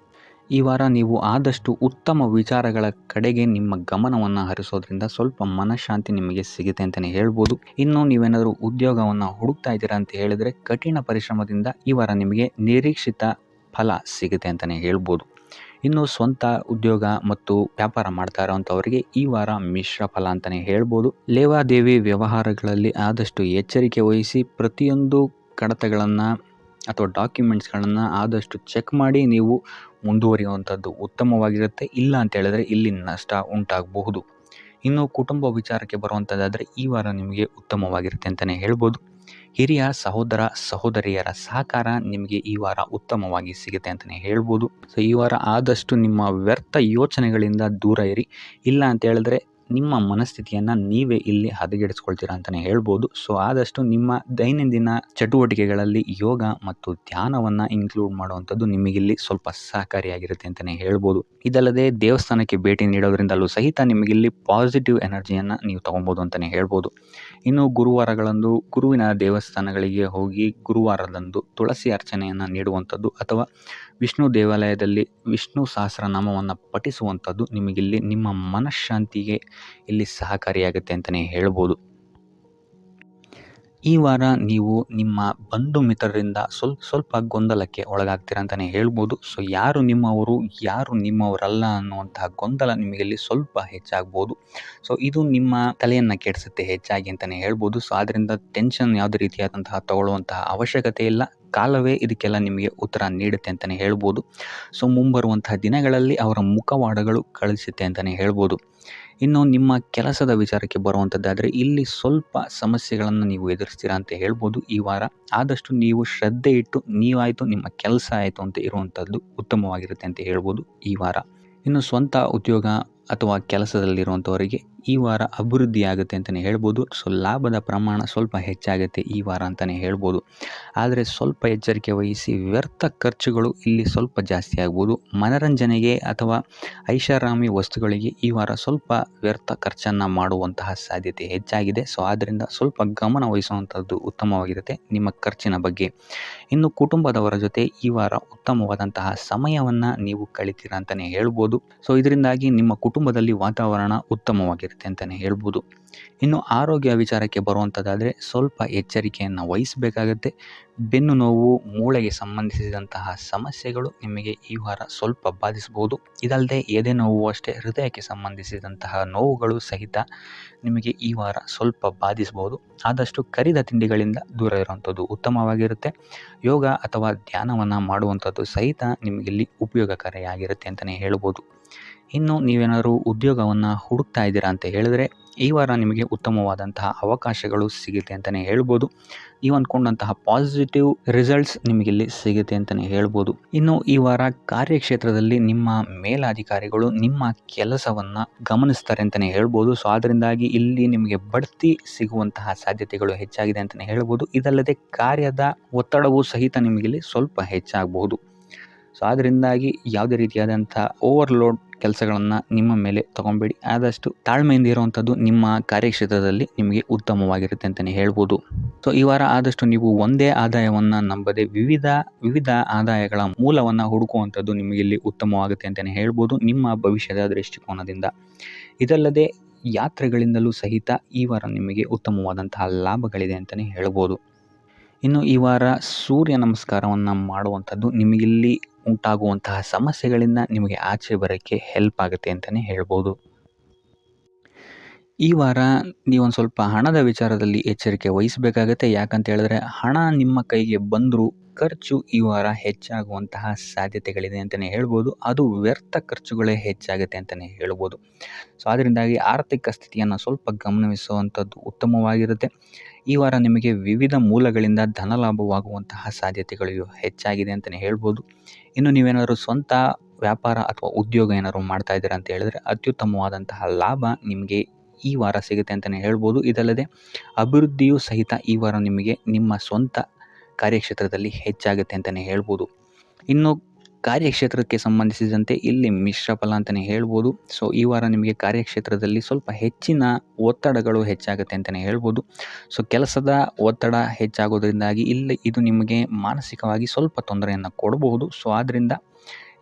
ಈ ವಾರ ನೀವು ಆದಷ್ಟು ಉತ್ತಮ ವಿಚಾರಗಳ ಕಡೆಗೆ ನಿಮ್ಮ ಗಮನವನ್ನು ಹರಿಸೋದ್ರಿಂದ ಸ್ವಲ್ಪ ಮನಃಶಾಂತಿ ನಿಮಗೆ ಸಿಗುತ್ತೆ ಅಂತಲೇ ಹೇಳ್ಬೋದು. ಇನ್ನು ನೀವೇನಾದರೂ ಉದ್ಯೋಗವನ್ನು ಹುಡುಕ್ತಾ ಇದ್ದೀರಾ ಅಂತ ಹೇಳಿದರೆ ಕಠಿಣ ಪರಿಶ್ರಮದಿಂದ ಈ ವಾರ ನಿಮಗೆ ನಿರೀಕ್ಷಿತ ಫಲ ಸಿಗುತ್ತೆ ಅಂತಲೇ ಹೇಳ್ಬೋದು. ಇನ್ನು ಸ್ವಂತ ಉದ್ಯೋಗ ಮತ್ತು ವ್ಯಾಪಾರ ಮಾಡ್ತಾ ಇರೋವಂಥವರಿಗೆ ಈ ವಾರ ಮಿಶ್ರ ಫಲ ಅಂತಲೇ ಹೇಳ್ಬೋದು. ಲೇವಾದೇವಿ ವ್ಯವಹಾರಗಳಲ್ಲಿ ಆದಷ್ಟು ಎಚ್ಚರಿಕೆ ವಹಿಸಿ ಪ್ರತಿಯೊಂದು ಕಡತಗಳನ್ನು ಅಥವಾ ಡಾಕ್ಯುಮೆಂಟ್ಸ್ಗಳನ್ನು ಆದಷ್ಟು ಚೆಕ್ ಮಾಡಿ ನೀವು ಮುಂದುವರಿಯುವಂಥದ್ದು ಉತ್ತಮವಾಗಿರುತ್ತೆ. ಇಲ್ಲ ಅಂತ ಹೇಳಿದ್ರೆ ಇಲ್ಲಿ ನಷ್ಟ ಉಂಟಾಗಬಹುದು. ಇನ್ನು ಕುಟುಂಬ ವಿಚಾರಕ್ಕೆ ಬರುವಂಥದ್ದಾದರೆ ಈ ವಾರ ನಿಮಗೆ ಉತ್ತಮವಾಗಿರುತ್ತೆ ಅಂತಲೇ ಹೇಳ್ಬೋದು. ಹಿರಿಯ ಸಹೋದರ ಸಹೋದರಿಯರ ಸಹಕಾರ ನಿಮಗೆ ಈ ವಾರ ಉತ್ತಮವಾಗಿ ಸಿಗುತ್ತೆ ಅಂತಲೇ ಹೇಳ್ಬೋದು. ಸೊ ಈ ವಾರ ಆದಷ್ಟು ನಿಮ್ಮ ವ್ಯರ್ಥ ಯೋಚನೆಗಳಿಂದ ದೂರ ಇರಿ. ಇಲ್ಲ ಅಂತ ಹೇಳಿದ್ರೆ ನಿಮ್ಮ ಮನಸ್ಥಿತಿಯನ್ನು ನೀವೇ ಇಲ್ಲಿ ಹದಗೆಡಿಸ್ಕೊಳ್ತೀರಾ ಅಂತಲೇ ಹೇಳ್ಬೋದು. ಸೊ ಆದಷ್ಟು ನಿಮ್ಮ ದೈನಂದಿನ ಚಟುವಟಿಕೆಗಳಲ್ಲಿ ಯೋಗ ಮತ್ತು ಧ್ಯಾನವನ್ನು ಇನ್ಕ್ಲೂಡ್ ಮಾಡುವಂಥದ್ದು ನಿಮಗಿಲ್ಲಿ ಸ್ವಲ್ಪ ಸಹಕಾರಿಯಾಗಿರುತ್ತೆ ಅಂತಲೇ ಹೇಳ್ಬೋದು. ಇದಲ್ಲದೆ ದೇವಸ್ಥಾನಕ್ಕೆ ಭೇಟಿ ನೀಡೋದ್ರಿಂದಲೂ ಸಹಿತ ನಿಮಗಿಲ್ಲಿ ಪಾಸಿಟಿವ್ ಎನರ್ಜಿಯನ್ನು ನೀವು ತೊಗೊಬೋದು ಅಂತಲೇ ಹೇಳ್ಬೋದು. ಇನ್ನು ಗುರುವಾರಗಳಂದು ಗುರುವಿನ ದೇವಸ್ಥಾನಗಳಿಗೆ ಹೋಗಿ ಗುರುವಾರದಂದು ತುಳಸಿ ಅರ್ಚನೆಯನ್ನು ನೀಡುವಂಥದ್ದು ಅಥವಾ ವಿಷ್ಣು ದೇವಾಲಯದಲ್ಲಿ ವಿಷ್ಣು ಸಹಸ್ರನಾಮವನ್ನು ಪಠಿಸುವಂಥದ್ದು ನಿಮಗಿಲ್ಲಿ ನಿಮ್ಮ ಮನಃಶಾಂತಿಗೆ ಇಲ್ಲಿ ಸಹಕಾರಿಯಾಗುತ್ತೆ ಅಂತಲೇ ಹೇಳ್ಬೋದು. ಈ ವಾರ ನೀವು ನಿಮ್ಮ ಬಂಧು ಮಿತ್ರರಿಂದ ಸ್ವಲ್ಪ ಗೊಂದಲಕ್ಕೆ ಒಳಗಾಗ್ತೀರ ಅಂತಲೇ ಹೇಳ್ಬೋದು. ಸೊ ಯಾರು ನಿಮ್ಮವರು ಯಾರು ನಿಮ್ಮವರಲ್ಲ ಅನ್ನುವಂತಹ ಗೊಂದಲ ನಿಮಗಿಲ್ಲಿ ಸ್ವಲ್ಪ ಹೆಚ್ಚಾಗ್ಬೋದು. ಸೊ ಇದು ನಿಮ್ಮ ತಲೆಯನ್ನು ಕೆಡಿಸುತ್ತೆ ಹೆಚ್ಚಾಗಿ ಅಂತಲೇ ಹೇಳ್ಬೋದು. ಸೊ ಆದ್ದರಿಂದ ಟೆನ್ಷನ್ ಯಾವುದೇ ರೀತಿಯಾದಂತಹ ತಗೊಳ್ಳುವಂತಹ ಅವಶ್ಯಕತೆ ಇಲ್ಲ. ಕಾಲವೇ ಇದಕ್ಕೆಲ್ಲ ನಿಮಗೆ ಉತ್ತರ ನೀಡುತ್ತೆ ಅಂತಲೇ ಹೇಳ್ಬೋದು. ಸೊ ಮುಂಬರುವಂತಹ ದಿನಗಳಲ್ಲಿ ಅವರ ಮುಖವಾಡಗಳು ಕಳಿಸುತ್ತೆ ಅಂತಲೇ ಹೇಳ್ಬೋದು. ಇನ್ನು ನಿಮ್ಮ ಕೆಲಸದ ವಿಚಾರಕ್ಕೆ ಬರುವಂಥದ್ದಾದರೆ ಇಲ್ಲಿ ಸ್ವಲ್ಪ ಸಮಸ್ಯೆಗಳನ್ನು ನೀವು ಎದುರಿಸ್ತೀರಾ ಅಂತ ಹೇಳ್ಬೋದು. ಈ ವಾರ ಆದಷ್ಟು ನೀವು ಶ್ರದ್ಧೆ ಇಟ್ಟು ನೀವಾಯಿತು ನಿಮ್ಮ ಕೆಲಸ ಆಯಿತು ಅಂತ ಇರುವಂಥದ್ದು ಉತ್ತಮವಾಗಿರುತ್ತೆ ಅಂತ ಹೇಳ್ಬೋದು ಈ ವಾರ. ಇನ್ನು ಸ್ವಂತ ಉದ್ಯೋಗ ಅಥವಾ ಕೆಲಸದಲ್ಲಿರುವಂಥವರಿಗೆ ಈ ವಾರ ಅಭಿವೃದ್ಧಿ ಆಗುತ್ತೆ ಅಂತಲೇ ಹೇಳ್ಬೋದು. ಸೊ ಲಾಭದ ಪ್ರಮಾಣ ಸ್ವಲ್ಪ ಹೆಚ್ಚಾಗುತ್ತೆ ಈ ವಾರ ಅಂತಲೇ ಹೇಳ್ಬೋದು. ಆದರೆ ಸ್ವಲ್ಪ ಎಚ್ಚರಿಕೆ ವಹಿಸಿ. ವ್ಯರ್ಥ ಖರ್ಚುಗಳು ಇಲ್ಲಿ ಸ್ವಲ್ಪ ಜಾಸ್ತಿ ಆಗ್ಬೋದು. ಮನರಂಜನೆಗೆ ಅಥವಾ ಐಷಾರಾಮಿ ವಸ್ತುಗಳಿಗೆ ಈ ವಾರ ಸ್ವಲ್ಪ ವ್ಯರ್ಥ ಖರ್ಚನ್ನು ಮಾಡುವಂತಹ ಸಾಧ್ಯತೆ ಹೆಚ್ಚಾಗಿದೆ. ಸೊ ಆದ್ದರಿಂದ ಸ್ವಲ್ಪ ಗಮನ ವಹಿಸುವಂಥದ್ದು ಉತ್ತಮವಾಗಿರುತ್ತೆ ನಿಮ್ಮ ಖರ್ಚಿನ ಬಗ್ಗೆ. ಇನ್ನು ಕುಟುಂಬದವರ ಜೊತೆ ಈ ವಾರ ಉತ್ತಮವಾದಂತಹ ಸಮಯವನ್ನು ನೀವು ಕಳಿತೀರಾ ಅಂತಲೇ ಹೇಳ್ಬೋದು. ಸೊ ಇದರಿಂದಾಗಿ ನಿಮ್ಮ ಕುಟುಂಬದಲ್ಲಿ ವಾತಾವರಣ ಉತ್ತಮವಾಗಿರುತ್ತೆ ಅಂತಲೇ ಹೇಳ್ಬೋದು. ಇನ್ನು ಆರೋಗ್ಯ ವಿಚಾರಕ್ಕೆ ಬರುವಂಥದ್ದಾದರೆ ಸ್ವಲ್ಪ ಎಚ್ಚರಿಕೆಯನ್ನು ವಹಿಸಬೇಕಾಗತ್ತೆ. ಬೆನ್ನು ನೋವು, ಮೂಳೆಗೆ ಸಂಬಂಧಿಸಿದಂತಹ ಸಮಸ್ಯೆಗಳು ನಿಮಗೆ ಈ ವಾರ ಸ್ವಲ್ಪ ಬಾಧಿಸಬಹುದು. ಇದಲ್ಲದೆ ಎದೆ ನೋವು ಅಷ್ಟೇ, ಹೃದಯಕ್ಕೆ ಸಂಬಂಧಿಸಿದಂತಹ ನೋವುಗಳು ಸಹಿತ ನಿಮಗೆ ಈ ವಾರ ಸ್ವಲ್ಪ ಬಾಧಿಸಬಹುದು. ಆದಷ್ಟು ಕರಿದ ತಿಂಡಿಗಳಿಂದ ದೂರ ಇರುವಂಥದ್ದು ಉತ್ತಮವಾಗಿರುತ್ತೆ. ಯೋಗ ಅಥವಾ ಧ್ಯಾನವನ್ನು ಮಾಡುವಂಥದ್ದು ಸಹಿತ ನಿಮಗಿಲ್ಲಿ ಉಪಯೋಗಕಾರಿಯಾಗಿರುತ್ತೆ ಅಂತಲೇ ಹೇಳ್ಬೋದು. ಇನ್ನು ನೀವೇನಾದರೂ ಉದ್ಯೋಗವನ್ನು ಹುಡುಕ್ತಾ ಇದ್ದೀರಾ ಅಂತ ಹೇಳಿದ್ರೆ ಈ ವಾರ ನಿಮಗೆ ಉತ್ತಮವಾದಂತಹ ಅವಕಾಶಗಳು ಸಿಗುತ್ತೆ ಅಂತಲೇ ಹೇಳ್ಬೋದು. ನೀವು ಅಂದ್ಕೊಂಡಂತಹ ಪಾಸಿಟಿವ್ ರಿಸಲ್ಟ್ಸ್ ನಿಮಗಿಲ್ಲಿ ಸಿಗುತ್ತೆ ಅಂತಲೇ ಹೇಳ್ಬೋದು. ಇನ್ನು ಈ ವಾರ ಕಾರ್ಯಕ್ಷೇತ್ರದಲ್ಲಿ ನಿಮ್ಮ ಮೇಲಾಧಿಕಾರಿಗಳು ನಿಮ್ಮ ಕೆಲಸವನ್ನು ಗಮನಿಸ್ತಾರೆ ಅಂತಲೇ ಹೇಳ್ಬೋದು. ಸೊ ಅದರಿಂದಾಗಿ ಇಲ್ಲಿ ನಿಮಗೆ ಬಡ್ತಿ ಸಿಗುವಂತಹ ಸಾಧ್ಯತೆಗಳು ಹೆಚ್ಚಾಗಿದೆ ಅಂತಲೇ ಹೇಳ್ಬೋದು. ಇದಲ್ಲದೆ ಕಾರ್ಯದ ಒತ್ತಡವೂ ಸಹಿತ ನಿಮಗಿಲ್ಲಿ ಸ್ವಲ್ಪ ಹೆಚ್ಚಾಗಬಹುದು. ಸೊ ಅದರಿಂದಾಗಿ ಯಾವುದೇ ರೀತಿಯಾದಂಥ ಓವರ್ಲೋಡ್ ಕೆಲಸಗಳನ್ನು ನಿಮ್ಮ ಮೇಲೆ ತಗೊಂಬೇಡಿ. ಆದಷ್ಟು ತಾಳ್ಮೆಯಿಂದ ಇರುವಂಥದ್ದು ನಿಮ್ಮ ಕಾರ್ಯಕ್ಷೇತ್ರದಲ್ಲಿ ನಿಮಗೆ ಉತ್ತಮವಾಗಿರುತ್ತೆ ಅಂತಲೇ ಹೇಳ್ಬೋದು. ಸೊ ಈ ವಾರ ಆದಷ್ಟು ನೀವು ಒಂದೇ ಆದಾಯವನ್ನು ನಂಬದೆ ವಿವಿಧ ಆದಾಯಗಳ ಮೂಲವನ್ನು ಹುಡುಕುವಂಥದ್ದು ನಿಮಗೆ ಇಲ್ಲಿ ಉತ್ತಮವಾಗುತ್ತೆ ಅಂತಲೇ ಹೇಳ್ಬೋದು ನಿಮ್ಮ ಭವಿಷ್ಯದ ದೃಷ್ಟಿಕೋನದಿಂದ. ಇದಲ್ಲದೆ ಯಾತ್ರೆಗಳಿಂದಲೂ ಸಹಿತ ಈ ವಾರ ನಿಮಗೆ ಉತ್ತಮವಾದಂತಹ ಲಾಭಗಳಿದೆ ಅಂತಲೇ ಹೇಳ್ಬೋದು. ಇನ್ನು ಈ ವಾರ ಸೂರ್ಯ ನಮಸ್ಕಾರವನ್ನು ಮಾಡುವಂಥದ್ದು ನಿಮಗಿಲ್ಲಿ ಉಂಟಾಗುವಂತಹ ಸಮಸ್ಯೆಗಳಿಂದ ನಿಮಗೆ ಆಚೆ ಬರೋಕ್ಕೆ ಹೆಲ್ಪ್ ಆಗುತ್ತೆ ಅಂತಲೇ ಹೇಳ್ಬೋದು. ಈ ವಾರ ನೀವೊಂದು ಸ್ವಲ್ಪ ಹಣದ ವಿಚಾರದಲ್ಲಿ ಎಚ್ಚರಿಕೆ ವಹಿಸಬೇಕಾಗತ್ತೆ. ಯಾಕಂತ ಹೇಳಿದ್ರೆ ಹಣ ನಿಮ್ಮ ಕೈಗೆ ಬಂದರೂ ಖರ್ಚು ಈ ವಾರ ಹೆಚ್ಚಾಗುವಂತಹ ಸಾಧ್ಯತೆಗಳಿದೆ ಅಂತಲೇ ಹೇಳ್ಬೋದು. ಅದು ವ್ಯರ್ಥ ಖರ್ಚುಗಳೇ ಹೆಚ್ಚಾಗುತ್ತೆ ಅಂತಲೇ ಹೇಳ್ಬೋದು. ಸೊ ಅದರಿಂದಾಗಿ ಆರ್ಥಿಕ ಸ್ಥಿತಿಯನ್ನು ಸ್ವಲ್ಪ ಗಮನಿಸುವಂಥದ್ದು ಉತ್ತಮವಾಗಿರುತ್ತೆ. ಈ ವಾರ ನಿಮಗೆ ವಿವಿಧ ಮೂಲಗಳಿಂದ ಧನ ಲಾಭವಾಗುವಂತಹ ಸಾಧ್ಯತೆಗಳು ಹೆಚ್ಚಾಗಿದೆ ಅಂತಲೇ ಹೇಳ್ಬೋದು. ಇನ್ನು ನೀವೇನಾದರೂ ಸ್ವಂತ ವ್ಯಾಪಾರ ಅಥವಾ ಉದ್ಯೋಗ ಏನಾದರೂ ಮಾಡ್ತಾ ಇದ್ದೀರಾ ಅಂತ ಹೇಳಿದ್ರೆ ಅತ್ಯುತ್ತಮವಾದಂತಹ ಲಾಭ ನಿಮಗೆ ಈ ವಾರ ಸಿಗುತ್ತೆ ಅಂತಲೇ ಹೇಳ್ಬೋದು. ಇದಲ್ಲದೆ ಅಭಿವೃದ್ಧಿಯೂ ಸಹಿತ ಈ ವಾರ ನಿಮಗೆ ನಿಮ್ಮ ಸ್ವಂತ ಕಾರ್ಯಕ್ಷೇತ್ರದಲ್ಲಿ ಹೆಚ್ಚಾಗುತ್ತೆ ಅಂತಲೇ ಹೇಳ್ಬೋದು. ಇನ್ನು ಕಾರ್ಯಕ್ಷೇತ್ರಕ್ಕೆ ಸಂಬಂಧಿಸಿದಂತೆ ಇಲ್ಲಿ ಮಿಶ್ರ ಫಲ ಅಂತಲೇ ಹೇಳ್ಬೋದು. ಸೊ ಈ ವಾರ ನಿಮಗೆ ಕಾರ್ಯಕ್ಷೇತ್ರದಲ್ಲಿ ಸ್ವಲ್ಪ ಹೆಚ್ಚಿನ ಒತ್ತಡಗಳು ಹೆಚ್ಚಾಗುತ್ತೆ ಅಂತಲೇ ಹೇಳ್ಬೋದು. ಸೊ ಕೆಲಸದ ಒತ್ತಡ ಹೆಚ್ಚಾಗೋದ್ರಿಂದಾಗಿ ಇಲ್ಲಿ ಇದು ನಿಮಗೆ ಮಾನಸಿಕವಾಗಿ ಸ್ವಲ್ಪ ತೊಂದರೆಯನ್ನು ಕೊಡಬಹುದು. ಸೊ ಆದ್ದರಿಂದ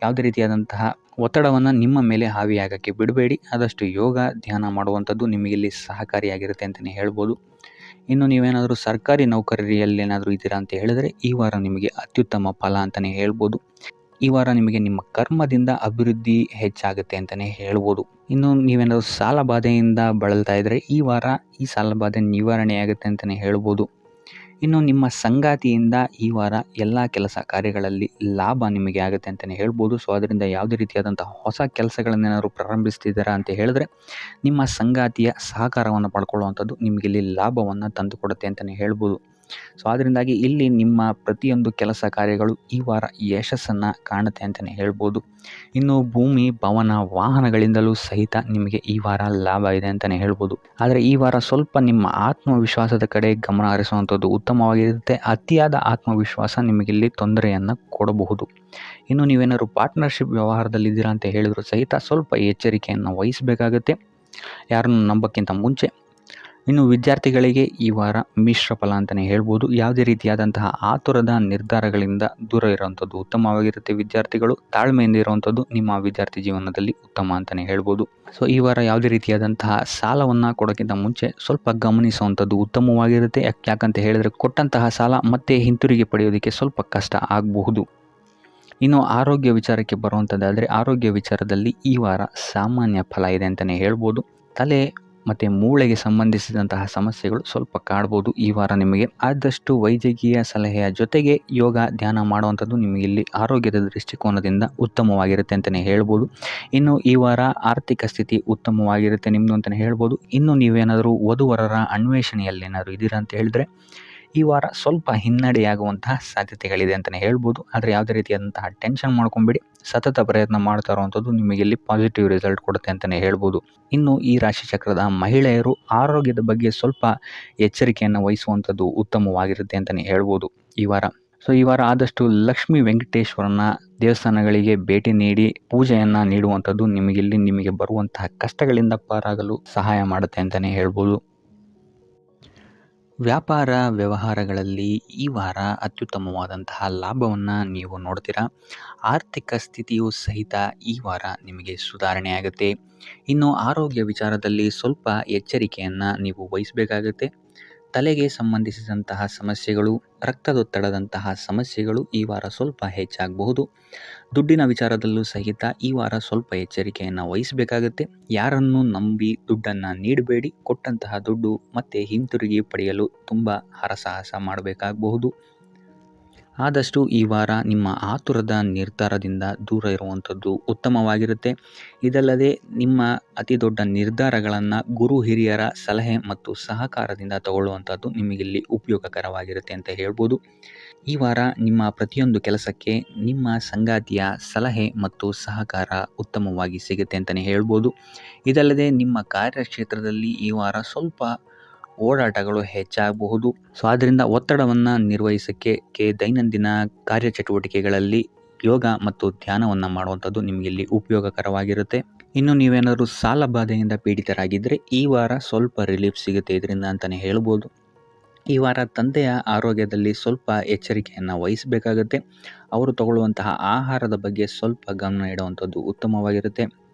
ಯಾವುದೇ ರೀತಿಯಾದಂತಹ ಒತ್ತಡವನ್ನು ನಿಮ್ಮ ಮೇಲೆ ಹಾವಿಯಾಗೋಕ್ಕೆ ಬಿಡಬೇಡಿ. ಆದಷ್ಟು ಯೋಗ ಧ್ಯಾನ ಮಾಡುವಂಥದ್ದು ನಿಮಗಿಲ್ಲಿ ಸಹಕಾರಿಯಾಗಿರುತ್ತೆ ಅಂತಲೇ ಹೇಳ್ಬೋದು. ಇನ್ನು ನೀವೇನಾದರೂ ಸರ್ಕಾರಿ ನೌಕರಿಯಲ್ಲಿ ಏನಾದರೂ ಇದ್ದೀರಾ ಅಂತ ಹೇಳಿದರೆ ಈ ವಾರ ನಿಮಗೆ ಅತ್ಯುತ್ತಮ ಫಲ ಅಂತಲೇ ಹೇಳ್ಬೋದು. ಈ ವಾರ ನಿಮಗೆ ನಿಮ್ಮ ಕರ್ಮದಿಂದ ಅಭಿವೃದ್ಧಿ ಹೆಚ್ಚಾಗುತ್ತೆ ಅಂತಲೇ ಹೇಳ್ಬೋದು. ಇನ್ನು ನೀವೇನಾದರೂ ಸಾಲ ಬಾಧೆಯಿಂದ ಬಳಲ್ತಾ ಇದ್ದರೆ ಈ ವಾರ ಈ ಸಾಲ ಬಾಧೆ ನಿವಾರಣೆಯಾಗುತ್ತೆ ಅಂತಲೇ ಹೇಳ್ಬೋದು. ಇನ್ನು ನಿಮ್ಮ ಸಂಗಾತಿಯಿಂದ ಈ ವಾರ ಎಲ್ಲ ಕೆಲಸ ಕಾರ್ಯಗಳಲ್ಲಿ ಲಾಭ ನಿಮಗೆ ಆಗುತ್ತೆ ಅಂತಲೇ ಹೇಳ್ಬೋದು. ಸೊ ಅದರಿಂದ ಯಾವುದೇ ರೀತಿಯಾದಂತಹ ಹೊಸ ಕೆಲಸಗಳನ್ನೇನಾದ್ರು ಪ್ರಾರಂಭಿಸ್ತಿದ್ದೀರಾ ಅಂತ ಹೇಳಿದ್ರೆ ನಿಮ್ಮ ಸಂಗಾತಿಯ ಸಹಕಾರವನ್ನು ಪಡ್ಕೊಳ್ಳುವಂಥದ್ದು ನಿಮಗಿಲ್ಲಿ ಲಾಭವನ್ನು ತಂದುಕೊಡುತ್ತೆ ಅಂತಲೇ ಹೇಳ್ಬೋದು. ಸೊ ಅದರಿಂದಾಗಿ ಇಲ್ಲಿ ನಿಮ್ಮ ಪ್ರತಿಯೊಂದು ಕೆಲಸ ಕಾರ್ಯಗಳು ಈ ವಾರ ಯಶಸ್ಸನ್ನು ಕಾಣುತ್ತೆ ಅಂತಲೇ ಹೇಳ್ಬೋದು. ಇನ್ನು ಭೂಮಿ ಭವನ ವಾಹನಗಳಿಂದಲೂ ಸಹಿತ ನಿಮಗೆ ಈ ವಾರ ಲಾಭ ಇದೆ ಅಂತಲೇ ಹೇಳ್ಬೋದು. ಆದರೆ ಈ ವಾರ ಸ್ವಲ್ಪ ನಿಮ್ಮ ಆತ್ಮವಿಶ್ವಾಸದ ಕಡೆ ಗಮನ ಹರಿಸುವಂಥದ್ದು ಉತ್ತಮವಾಗಿರುತ್ತೆ. ಅತಿಯಾದ ಆತ್ಮವಿಶ್ವಾಸ ನಿಮಗಿಲ್ಲಿ ತೊಂದರೆಯನ್ನು ಕೊಡಬಹುದು. ಇನ್ನು ನೀವೇನಾದ್ರು ಪಾರ್ಟ್ನರ್ಶಿಪ್ ವ್ಯವಹಾರದಲ್ಲಿದ್ದೀರಾ ಅಂತ ಹೇಳಿದ್ರು ಸಹಿತ ಸ್ವಲ್ಪ ಎಚ್ಚರಿಕೆಯನ್ನು ವಹಿಸಬೇಕಾಗುತ್ತೆ ಯಾರನ್ನು ನಂಬೋಕ್ಕಿಂತ ಮುಂಚೆ. ಇನ್ನು ವಿದ್ಯಾರ್ಥಿಗಳಿಗೆ ಈ ವಾರ ಮಿಶ್ರ ಫಲ ಅಂತಲೇ ಹೇಳ್ಬೋದು. ಯಾವುದೇ ರೀತಿಯಾದಂತಹ ಆತುರದ ನಿರ್ಧಾರಗಳಿಂದ ದೂರ ಇರುವಂಥದ್ದು ಉತ್ತಮವಾಗಿರುತ್ತೆ. ವಿದ್ಯಾರ್ಥಿಗಳು ತಾಳ್ಮೆಯಿಂದ ಇರುವಂಥದ್ದು ನಿಮ್ಮ ವಿದ್ಯಾರ್ಥಿ ಜೀವನದಲ್ಲಿ ಉತ್ತಮ ಅಂತಲೇ ಹೇಳ್ಬೋದು. ಸೊ ಈ ವಾರ ಯಾವುದೇ ರೀತಿಯಾದಂತಹ ಸಾಲವನ್ನು ಕೊಡೋಕ್ಕಿಂತ ಮುಂಚೆ ಸ್ವಲ್ಪ ಗಮನಿಸುವಂಥದ್ದು ಉತ್ತಮವಾಗಿರುತ್ತೆ. ಯಾಕಂತ ಹೇಳಿದರೆ ಕೊಟ್ಟಂತಹ ಸಾಲ ಮತ್ತೆ ಹಿಂತಿರುಗಿ ಪಡೆಯೋದಕ್ಕೆ ಸ್ವಲ್ಪ ಕಷ್ಟ ಆಗಬಹುದು. ಇನ್ನು ಆರೋಗ್ಯ ವಿಚಾರಕ್ಕೆ ಬರುವಂಥದ್ದಾದರೆ ಆರೋಗ್ಯ ವಿಚಾರದಲ್ಲಿ ಈ ವಾರ ಸಾಮಾನ್ಯ ಫಲ ಇದೆ ಅಂತಲೇ ಹೇಳ್ಬೋದು. ತಲೆ ಮತ್ತು ಮೂಳೆಗೆ ಸಂಬಂಧಿಸಿದಂತಹ ಸಮಸ್ಯೆಗಳು ಸ್ವಲ್ಪ ಕಾಡ್ಬೋದು ಈ ವಾರ ನಿಮಗೆ. ಆದಷ್ಟು ವೈದ್ಯಕೀಯ ಸಲಹೆಯ ಜೊತೆಗೆ ಯೋಗ ಧ್ಯಾನ ಮಾಡುವಂಥದ್ದು ನಿಮಗಿಲ್ಲಿ ಆರೋಗ್ಯದ ದೃಷ್ಟಿಕೋನದಿಂದ ಉತ್ತಮವಾಗಿರುತ್ತೆ ಅಂತಲೇ ಹೇಳ್ಬೋದು. ಇನ್ನು ಈ ವಾರ ಆರ್ಥಿಕ ಸ್ಥಿತಿ ಉತ್ತಮವಾಗಿರುತ್ತೆ ನಿಮ್ಮದು ಅಂತಲೇ ಹೇಳ್ಬೋದು. ಇನ್ನು ನೀವೇನಾದರೂ ವಧುವರರ ಅನ್ವೇಷಣೆಯಲ್ಲಿ ಏನಾದರೂ ಇದ್ದೀರಾ ಅಂತ ಹೇಳಿದ್ರೆ ಈ ವಾರ ಸ್ವಲ್ಪ ಹಿನ್ನಡೆಯಾಗುವಂತಹ ಸಾಧ್ಯತೆಗಳಿದೆ ಅಂತಲೇ ಹೇಳ್ಬೋದು. ಆದರೆ ಯಾವುದೇ ರೀತಿಯಾದಂತಹ ಟೆನ್ಷನ್ ಮಾಡ್ಕೊಂಬೇಡಿ. ಸತತ ಪ್ರಯತ್ನ ಮಾಡ್ತಾ ಇರುವಂಥದ್ದು ನಿಮಗೆ ಇಲ್ಲಿ ಪಾಸಿಟಿವ್ ರಿಸಲ್ಟ್ ಕೊಡುತ್ತೆ ಅಂತಲೇ ಹೇಳ್ಬೋದು. ಇನ್ನು ಈ ರಾಶಿಚಕ್ರದ ಮಹಿಳೆಯರು ಆರೋಗ್ಯದ ಬಗ್ಗೆ ಸ್ವಲ್ಪ ಎಚ್ಚರಿಕೆಯನ್ನು ವಹಿಸುವಂಥದ್ದು ಉತ್ತಮವಾಗಿರುತ್ತೆ ಅಂತಲೇ ಹೇಳ್ಬೋದು ಈ ವಾರ. ಸೊ ಈ ವಾರ ಆದಷ್ಟು ಲಕ್ಷ್ಮೀ ವೆಂಕಟೇಶ್ವರನ ದೇವಸ್ಥಾನಗಳಿಗೆ ಭೇಟಿ ನೀಡಿ ಪೂಜೆಯನ್ನು ನೀಡುವಂಥದ್ದು ನಿಮಗೆ ಬರುವಂತಹ ಕಷ್ಟಗಳಿಂದ ಪಾರಾಗಲು ಸಹಾಯ ಮಾಡುತ್ತೆ ಅಂತಲೇ ಹೇಳ್ಬೋದು. ವ್ಯಾಪಾರ ವ್ಯವಹಾರಗಳಲ್ಲಿ ಈ ವಾರ ಅತ್ಯುತ್ತಮವಾದಂತಹ ಲಾಭವನ್ನು ನೀವು ನೋಡ್ತೀರಾ. ಆರ್ಥಿಕ ಸ್ಥಿತಿಯೂ ಸಹಿತ ಈ ವಾರ ನಿಮಗೆ ಸುಧಾರಣೆಯಾಗುತ್ತೆ. ಇನ್ನು ಆರೋಗ್ಯ ವಿಚಾರದಲ್ಲಿ ಸ್ವಲ್ಪ ಎಚ್ಚರಿಕೆಯನ್ನು ನೀವು ವಹಿಸಬೇಕಾಗುತ್ತೆ. ತಲೆಗೆ ಸಂಬಂಧಿಸಿದಂತಹ ಸಮಸ್ಯೆಗಳು, ರಕ್ತದೊತ್ತಡದಂತಹ ಸಮಸ್ಯೆಗಳು ಈ ವಾರ ಸ್ವಲ್ಪ ಹೆಚ್ಚಾಗಬಹುದು. ದುಡ್ಡಿನ ವಿಚಾರದಲ್ಲೂ ಸಹಿತ ಈ ವಾರ ಸ್ವಲ್ಪ ಎಚ್ಚರಿಕೆಯನ್ನು ವಹಿಸಬೇಕಾಗುತ್ತೆ. ಯಾರನ್ನು ನಂಬಿ ದುಡ್ಡನ್ನು ನೀಡಬೇಡಿ. ಕೊಟ್ಟಂತಹ ದುಡ್ಡು ಮತ್ತೆ ಹಿಂತಿರುಗಿ ಪಡೆಯಲು ತುಂಬ ಹರಸಾಹಸ ಮಾಡಬೇಕಾಗಬಹುದು. ಆದಷ್ಟು ಈ ವಾರ ನಿಮ್ಮ ಆತುರದ ನಿರ್ಧಾರದಿಂದ ದೂರ ಇರುವಂಥದ್ದು ಉತ್ತಮವಾಗಿರುತ್ತೆ. ಇದಲ್ಲದೆ ನಿಮ್ಮ ಅತಿ ದೊಡ್ಡ ನಿರ್ಧಾರಗಳನ್ನು ಗುರು ಹಿರಿಯರ ಸಲಹೆ ಮತ್ತು ಸಹಕಾರದಿಂದ ತಗೊಳ್ಳುವಂಥದ್ದು ನಿಮಗಿಲ್ಲಿ ಉಪಯೋಗಕರವಾಗಿರುತ್ತೆ ಅಂತ ಹೇಳ್ಬೋದು. ಈ ವಾರ ನಿಮ್ಮ ಪ್ರತಿಯೊಂದು ಕೆಲಸಕ್ಕೆ ನಿಮ್ಮ ಸಂಗಾತಿಯ ಸಲಹೆ ಮತ್ತು ಸಹಕಾರ ಉತ್ತಮವಾಗಿ ಸಿಗುತ್ತೆ ಅಂತಲೇ ಹೇಳ್ಬೋದು. ಇದಲ್ಲದೆ ನಿಮ್ಮ ಕಾರ್ಯಕ್ಷೇತ್ರದಲ್ಲಿ ಈ ವಾರ ಸ್ವಲ್ಪ ಓಡಾಟಗಳು ಹೆಚ್ಚಾಗಬಹುದು. ಸೊ ಆದ್ದರಿಂದ ಒತ್ತಡವನ್ನು ನಿರ್ವಹಿಸೋಕ್ಕೆ ದೈನಂದಿನ ಕಾರ್ಯಚಟುವಟಿಕೆಗಳಲ್ಲಿ ಯೋಗ ಮತ್ತು ಧ್ಯಾನವನ್ನು ಮಾಡುವಂಥದ್ದು ನಿಮಗಿಲ್ಲಿ ಉಪಯೋಗಕರವಾಗಿರುತ್ತೆ. ಇನ್ನು ನೀವೇನಾದರೂ ಸಾಲ ಬಾಧೆಯಿಂದ ಪೀಡಿತರಾಗಿದ್ದರೆ ಈ ವಾರ ಸ್ವಲ್ಪ ರಿಲೀಫ್ ಸಿಗುತ್ತೆ ಇದರಿಂದ ಅಂತಲೇ ಹೇಳ್ಬೋದು. ಈ ವಾರ ತಂದೆಯ ಆರೋಗ್ಯದಲ್ಲಿ ಸ್ವಲ್ಪ ಎಚ್ಚರಿಕೆಯನ್ನು ವಹಿಸಬೇಕಾಗುತ್ತೆ. ಅವರು ತಗೊಳ್ಳುವಂತಹ ಆಹಾರದ ಬಗ್ಗೆ ಸ್ವಲ್ಪ ಗಮನ ಇಡುವಂಥದ್ದು ಉತ್ತಮವಾಗಿರುತ್ತೆ.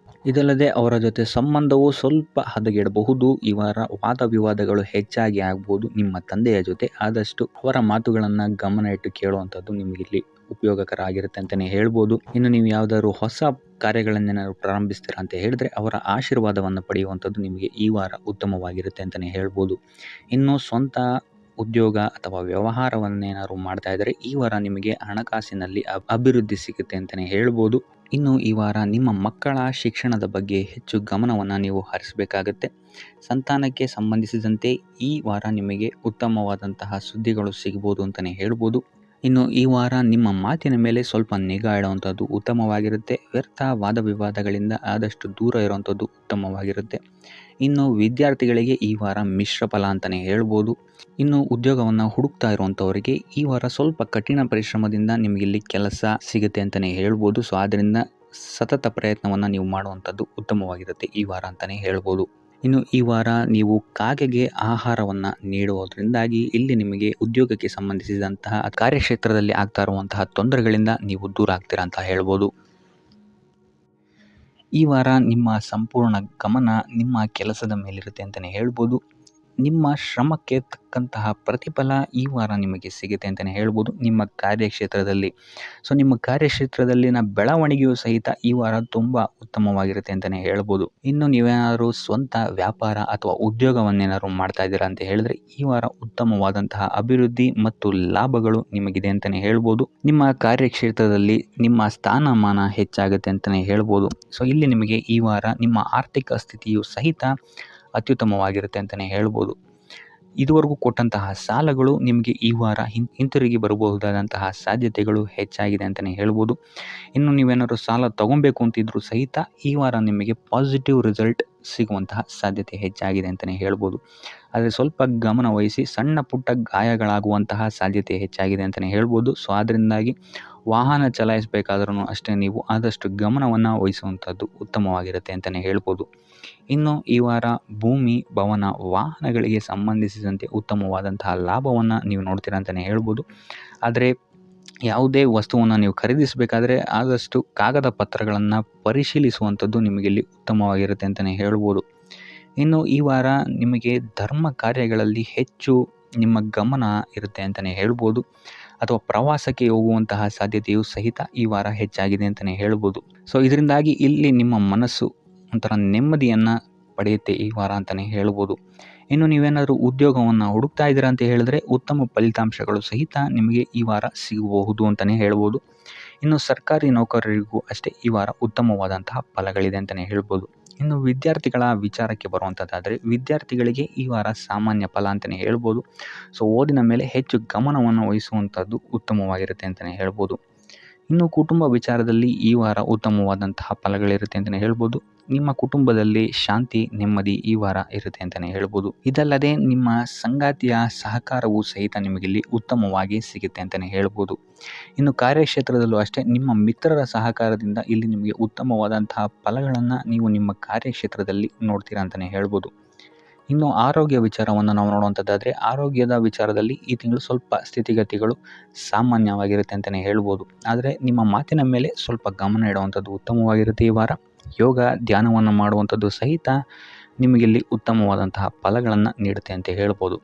ಇದಲ್ಲದೆ ಅವರ ಜೊತೆ ಸಂಬಂಧವು ಸ್ವಲ್ಪ ಹದಗೆಡಬಹುದು. ಈ ವಾರ ವಾದ ವಿವಾದಗಳು ಹೆಚ್ಚಾಗಿ ಆಗ್ಬೋದು ನಿಮ್ಮ ತಂದೆಯ ಜೊತೆ. ಆದಷ್ಟು ಅವರ ಮಾತುಗಳನ್ನು ಗಮನ ಇಟ್ಟು ಕೇಳುವಂಥದ್ದು ನಿಮಗಿಲ್ಲಿ ಉಪಯೋಗಕರ ಆಗಿರುತ್ತೆ ಅಂತಲೇ ಹೇಳ್ಬೋದು. ಇನ್ನು ನೀವು ಯಾವುದಾದ್ರು ಹೊಸ ಕಾರ್ಯಗಳನ್ನೇನಾದ್ರು ಪ್ರಾರಂಭಿಸ್ತೀರಾ ಅಂತ ಹೇಳಿದ್ರೆ ಅವರ ಆಶೀರ್ವಾದವನ್ನು ಪಡೆಯುವಂಥದ್ದು ನಿಮಗೆ ಈ ವಾರ ಉತ್ತಮವಾಗಿರುತ್ತೆ ಅಂತಲೇ ಹೇಳ್ಬೋದು. ಇನ್ನು ಸ್ವಂತ ಉದ್ಯೋಗ ಅಥವಾ ವ್ಯವಹಾರವನ್ನೇನಾದ್ರು ಮಾಡ್ತಾ ಇದ್ದರೆ ಈ ವಾರ ನಿಮಗೆ ಹಣಕಾಸಿನಲ್ಲಿ ಅಭಿವೃದ್ಧಿ ಸಿಗುತ್ತೆ ಅಂತಲೇ ಹೇಳ್ಬೋದು. ಇನ್ನು ಈ ವಾರ ನಿಮ್ಮ ಮಕ್ಕಳ ಶಿಕ್ಷಣದ ಬಗ್ಗೆ ಹೆಚ್ಚು ಗಮನವನ್ನು ನೀವು ಹರಿಸಬೇಕಾಗತ್ತೆ. ಸಂತಾನಕ್ಕೆ ಸಂಬಂಧಿಸಿದಂತೆ ಈ ವಾರ ನಿಮಗೆ ಉತ್ತಮವಾದಂತಹ ಸುದ್ದಿಗಳು ಸಿಗ್ಬೋದು ಅಂತಲೇ ಹೇಳ್ಬೋದು. ಇನ್ನು ಈ ವಾರ ನಿಮ್ಮ ಮಾತಿನ ಮೇಲೆ ಸ್ವಲ್ಪ ನಿಗಾ ಇಡುವಂಥದ್ದು ಉತ್ತಮವಾಗಿರುತ್ತೆ. ವ್ಯರ್ಥ ವಾದ ವಿವಾದಗಳಿಂದ ಆದಷ್ಟು ದೂರ ಇರುವಂಥದ್ದು ಉತ್ತಮವಾಗಿರುತ್ತೆ. ಇನ್ನು ವಿದ್ಯಾರ್ಥಿಗಳಿಗೆ ಈ ವಾರ ಮಿಶ್ರ ಫಲ ಅಂತಲೇ ಹೇಳ್ಬೋದು. ಇನ್ನು ಉದ್ಯೋಗವನ್ನು ಹುಡುಕ್ತಾ ಇರುವಂಥವರಿಗೆ ಈ ವಾರ ಸ್ವಲ್ಪ ಕಠಿಣ ಪರಿಶ್ರಮದಿಂದ ನಿಮಗಿಲ್ಲಿ ಕೆಲಸ ಸಿಗುತ್ತೆ ಅಂತಲೇ ಹೇಳ್ಬೋದು. ಸೊ ಆದ್ದರಿಂದ ಸತತ ಪ್ರಯತ್ನವನ್ನು ನೀವು ಮಾಡುವಂಥದ್ದು ಉತ್ತಮವಾಗಿರುತ್ತೆ ಈ ವಾರ ಅಂತಲೇ ಹೇಳ್ಬೋದು. ಇನ್ನು ಈ ವಾರ ನೀವು ಕಾಗೆಗೆ ಆಹಾರವನ್ನು ನೀಡುವುದರಿಂದಾಗಿ ಇಲ್ಲಿ ನಿಮಗೆ ಉದ್ಯೋಗಕ್ಕೆ ಸಂಬಂಧಿಸಿದಂತಹ ಕಾರ್ಯಕ್ಷೇತ್ರದಲ್ಲಿ ಆಗ್ತಾ ಇರುವಂತಹ ತೊಂದರೆಗಳಿಂದ ನೀವು ದೂರ ಆಗ್ತೀರಾ ಅಂತ ಹೇಳ್ಬೋದು. ಈ ವಾರ ನಿಮ್ಮ ಸಂಪೂರ್ಣ ಗಮನ ನಿಮ್ಮ ಕೆಲಸದ ಮೇಲಿರುತ್ತೆ ಅಂತಲೇ ಹೇಳ್ಬೋದು. ನಿಮ್ಮ ಶ್ರಮಕ್ಕೆ ತಕ್ಕಂತಹ ಪ್ರತಿಫಲ ಈ ವಾರ ನಿಮಗೆ ಸಿಗುತ್ತೆ ಅಂತಲೇ ಹೇಳ್ಬೋದು ನಿಮ್ಮ ಕಾರ್ಯಕ್ಷೇತ್ರದಲ್ಲಿ. ಸೊ ನಿಮ್ಮ ಕಾರ್ಯಕ್ಷೇತ್ರದಲ್ಲಿನ ಬೆಳವಣಿಗೆಯೂ ಸಹಿತ ಈ ವಾರ ತುಂಬ ಉತ್ತಮವಾಗಿರುತ್ತೆ ಅಂತಲೇ ಹೇಳ್ಬೋದು. ಇನ್ನು ನೀವೇನಾದರೂ ಸ್ವಂತ ವ್ಯಾಪಾರ ಅಥವಾ ಉದ್ಯೋಗವನ್ನೇನಾದ್ರು ಮಾಡ್ತಾ ಇದ್ದೀರಾ ಅಂತ ಹೇಳಿದ್ರೆ ಈ ವಾರ ಉತ್ತಮವಾದಂತಹ ಅಭಿವೃದ್ಧಿ ಮತ್ತು ಲಾಭಗಳು ನಿಮಗಿದೆ ಅಂತಲೇ ಹೇಳ್ಬೋದು. ನಿಮ್ಮ ಕಾರ್ಯಕ್ಷೇತ್ರದಲ್ಲಿ ನಿಮ್ಮ ಸ್ಥಾನಮಾನ ಹೆಚ್ಚಾಗುತ್ತೆ ಅಂತಲೇ ಹೇಳ್ಬೋದು. ಸೊ ಇಲ್ಲಿ ನಿಮಗೆ ಈ ವಾರ ನಿಮ್ಮ ಆರ್ಥಿಕ ಸ್ಥಿತಿಯು ಸಹಿತ ಅತ್ಯುತ್ತಮವಾಗಿರುತ್ತೆ ಅಂತಲೇ ಹೇಳ್ಬೋದು. ಇದುವರೆಗೂ ಕೊಟ್ಟಂತಹ ಸಾಲಗಳು ನಿಮಗೆ ಈ ವಾರ ಹಿಂತಿರುಗಿ ಬರಬಹುದಾದಂತಹ ಸಾಧ್ಯತೆಗಳು ಹೆಚ್ಚಾಗಿದೆ ಅಂತಲೇ ಹೇಳ್ಬೋದು. ಇನ್ನು ನೀವೇನಾದ್ರು ಸಾಲ ತೊಗೊಬೇಕು ಅಂತಿದ್ರು ಸಹಿತ ಈ ವಾರ ನಿಮಗೆ ಪಾಸಿಟಿವ್ ರಿಸಲ್ಟ್ ಸಿಗುವಂತಹ ಸಾಧ್ಯತೆ ಹೆಚ್ಚಾಗಿದೆ ಅಂತಲೇ ಹೇಳ್ಬೋದು. ಆದರೆ ಸ್ವಲ್ಪ ಗಮನ ವಹಿಸಿ ಸಣ್ಣ ಪುಟ್ಟ ಗಾಯಗಳಾಗುವಂತಹ ಸಾಧ್ಯತೆ ಹೆಚ್ಚಾಗಿದೆ ಅಂತಲೇ ಹೇಳ್ಬೋದು. ಸೊ ಅದರಿಂದಾಗಿ ವಾಹನ ಚಲಾಯಿಸಬೇಕಾದ್ರೂ ಅಷ್ಟೇ ನೀವು ಆದಷ್ಟು ಗಮನವನ್ನು ವಹಿಸುವಂಥದ್ದು ಉತ್ತಮವಾಗಿರುತ್ತೆ ಅಂತಲೇ ಹೇಳ್ಬೋದು. ಇನ್ನು ಈ ವಾರ ಭೂಮಿ, ಭವನ, ವಾಹನಗಳಿಗೆ ಸಂಬಂಧಿಸಿದಂತೆ ಉತ್ತಮವಾದಂತಹ ಲಾಭವನ್ನು ನೀವು ನೋಡ್ತೀರಾ ಅಂತಲೇ ಹೇಳ್ಬೋದು. ಆದರೆ ಯಾವುದೇ ವಸ್ತುವನ್ನು ನೀವು ಖರೀದಿಸಬೇಕಾದ್ರೆ ಆದಷ್ಟು ಕಾಗದ ಪತ್ರಗಳನ್ನು ಪರಿಶೀಲಿಸುವಂಥದ್ದು ನಿಮಗಿಲ್ಲಿ ಉತ್ತಮವಾಗಿರುತ್ತೆ ಅಂತಲೇ ಹೇಳ್ಬೋದು. ಇನ್ನು ಈ ವಾರ ನಿಮಗೆ ಧರ್ಮ ಕಾರ್ಯಗಳಲ್ಲಿ ಹೆಚ್ಚು ನಿಮ್ಮ ಗಮನ ಇರುತ್ತೆ ಅಂತಲೇ ಹೇಳ್ಬೋದು. ಅಥವಾ ಪ್ರವಾಸಕ್ಕೆ ಹೋಗುವಂತಹ ಸಾಧ್ಯತೆಯು ಸಹಿತ ಈ ವಾರ ಹೆಚ್ಚಾಗಿದೆ ಅಂತಲೇ ಹೇಳ್ಬೋದು. ಸೊ ಇದರಿಂದಾಗಿ ಇಲ್ಲಿ ನಿಮ್ಮ ಮನಸ್ಸು ಒಂಥರ ನೆಮ್ಮದಿಯನ್ನು ಪಡೆಯುತ್ತೆ ಈ ವಾರ ಅಂತಲೇ ಹೇಳ್ಬೋದು. ಇನ್ನು ನೀವೇನಾದರೂ ಉದ್ಯೋಗವನ್ನು ಹುಡುಕ್ತಾ ಇದ್ದೀರಾ ಅಂತ ಹೇಳಿದ್ರೆ ಉತ್ತಮ ಫಲಿತಾಂಶಗಳು ಸಹಿತ ನಿಮಗೆ ಈ ವಾರ ಸಿಗಬಹುದು ಅಂತಲೇ ಹೇಳ್ಬೋದು. ಇನ್ನು ಸರ್ಕಾರಿ ನೌಕರರಿಗೂ ಅಷ್ಟೇ ಈ ವಾರ ಉತ್ತಮವಾದಂತಹ ಫಲಗಳಿದೆ ಅಂತಲೇ ಹೇಳ್ಬೋದು. ಇನ್ನು ವಿದ್ಯಾರ್ಥಿಗಳ ವಿಚಾರಕ್ಕೆ ಬರುವಂಥದ್ದಾದರೆ ವಿದ್ಯಾರ್ಥಿಗಳಿಗೆ ಈ ವಾರ ಸಾಮಾನ್ಯ ಫಲ ಅಂತಲೇ ಹೇಳ್ಬೋದು. ಸೊ ಓದಿನ ಮೇಲೆ ಹೆಚ್ಚು ಗಮನವನ್ನು ವಹಿಸುವಂಥದ್ದು ಉತ್ತಮವಾಗಿರುತ್ತೆ ಅಂತಲೇ ಹೇಳ್ಬೋದು. ಇನ್ನು ಕುಟುಂಬ ವಿಚಾರದಲ್ಲಿ ಈ ವಾರ ಉತ್ತಮವಾದಂತಹ ಫಲಗಳಿರುತ್ತೆ ಅಂತಲೇ ಹೇಳ್ಬೋದು. ನಿಮ್ಮ ಕುಟುಂಬದಲ್ಲಿ ಶಾಂತಿ, ನೆಮ್ಮದಿ ಈ ವಾರ ಇರುತ್ತೆ ಅಂತಲೇ ಹೇಳ್ಬೋದು. ಇದಲ್ಲದೆ ನಿಮ್ಮ ಸಂಗಾತಿಯ ಸಹಕಾರವೂ ಸಹಿತ ನಿಮಗಿಲ್ಲಿ ಉತ್ತಮವಾಗಿ ಸಿಗುತ್ತೆ ಅಂತಲೇ ಹೇಳ್ಬೋದು. ಇನ್ನು ಕಾರ್ಯಕ್ಷೇತ್ರದಲ್ಲೂ ಅಷ್ಟೇ ನಿಮ್ಮ ಮಿತ್ರರ ಸಹಕಾರದಿಂದ ಇಲ್ಲಿ ನಿಮಗೆ ಉತ್ತಮವಾದಂತಹ ಫಲಗಳನ್ನು ನೀವು ನಿಮ್ಮ ಕಾರ್ಯಕ್ಷೇತ್ರದಲ್ಲಿ ನೋಡ್ತೀರಾ ಅಂತಲೇ ಹೇಳ್ಬೋದು. ಇನ್ನು ಆರೋಗ್ಯ ವಿಚಾರವನ್ನು ನಾವು ನೋಡುವಂಥದ್ದಾದರೆ ಆರೋಗ್ಯದ ವಿಚಾರದಲ್ಲಿ ಈ ತಿಂಗಳು ಸ್ವಲ್ಪ ಸ್ಥಿತಿಗತಿಗಳು ಸಾಮಾನ್ಯವಾಗಿರುತ್ತೆ ಅಂತಲೇ ಹೇಳ್ಬೋದು. ಆದರೆ ನಿಮ್ಮ ಮಾತಿನ ಮೇಲೆ ಸ್ವಲ್ಪ ಗಮನ ಇಡುವಂಥದ್ದು ಉತ್ತಮವಾಗಿರುತ್ತೆ ಈ ವಾರ. ಯೋಗ, ಧ್ಯಾನವನ್ನು ಮಾಡುವಂಥದ್ದು ಸಹಿತ ನಿಮಗಿಲ್ಲಿ ಉತ್ತಮವಾದಂತಹ ಫಲಗಳನ್ನು ನೀಡುತ್ತೆ ಅಂತ ಹೇಳ್ಬೋದು.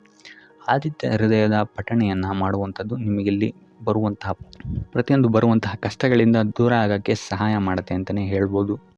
ಆದಿತ್ಯ ಹೃದಯದ ಪಠಣೆಯನ್ನು ಮಾಡುವಂಥದ್ದು ನಿಮಗಿಲ್ಲಿ ಬರುವಂತಹ ಕಷ್ಟಗಳಿಂದ ದೂರ ಆಗೋಕ್ಕೆ ಸಹಾಯ ಮಾಡುತ್ತೆ ಅಂತಲೇ ಹೇಳ್ಬೋದು.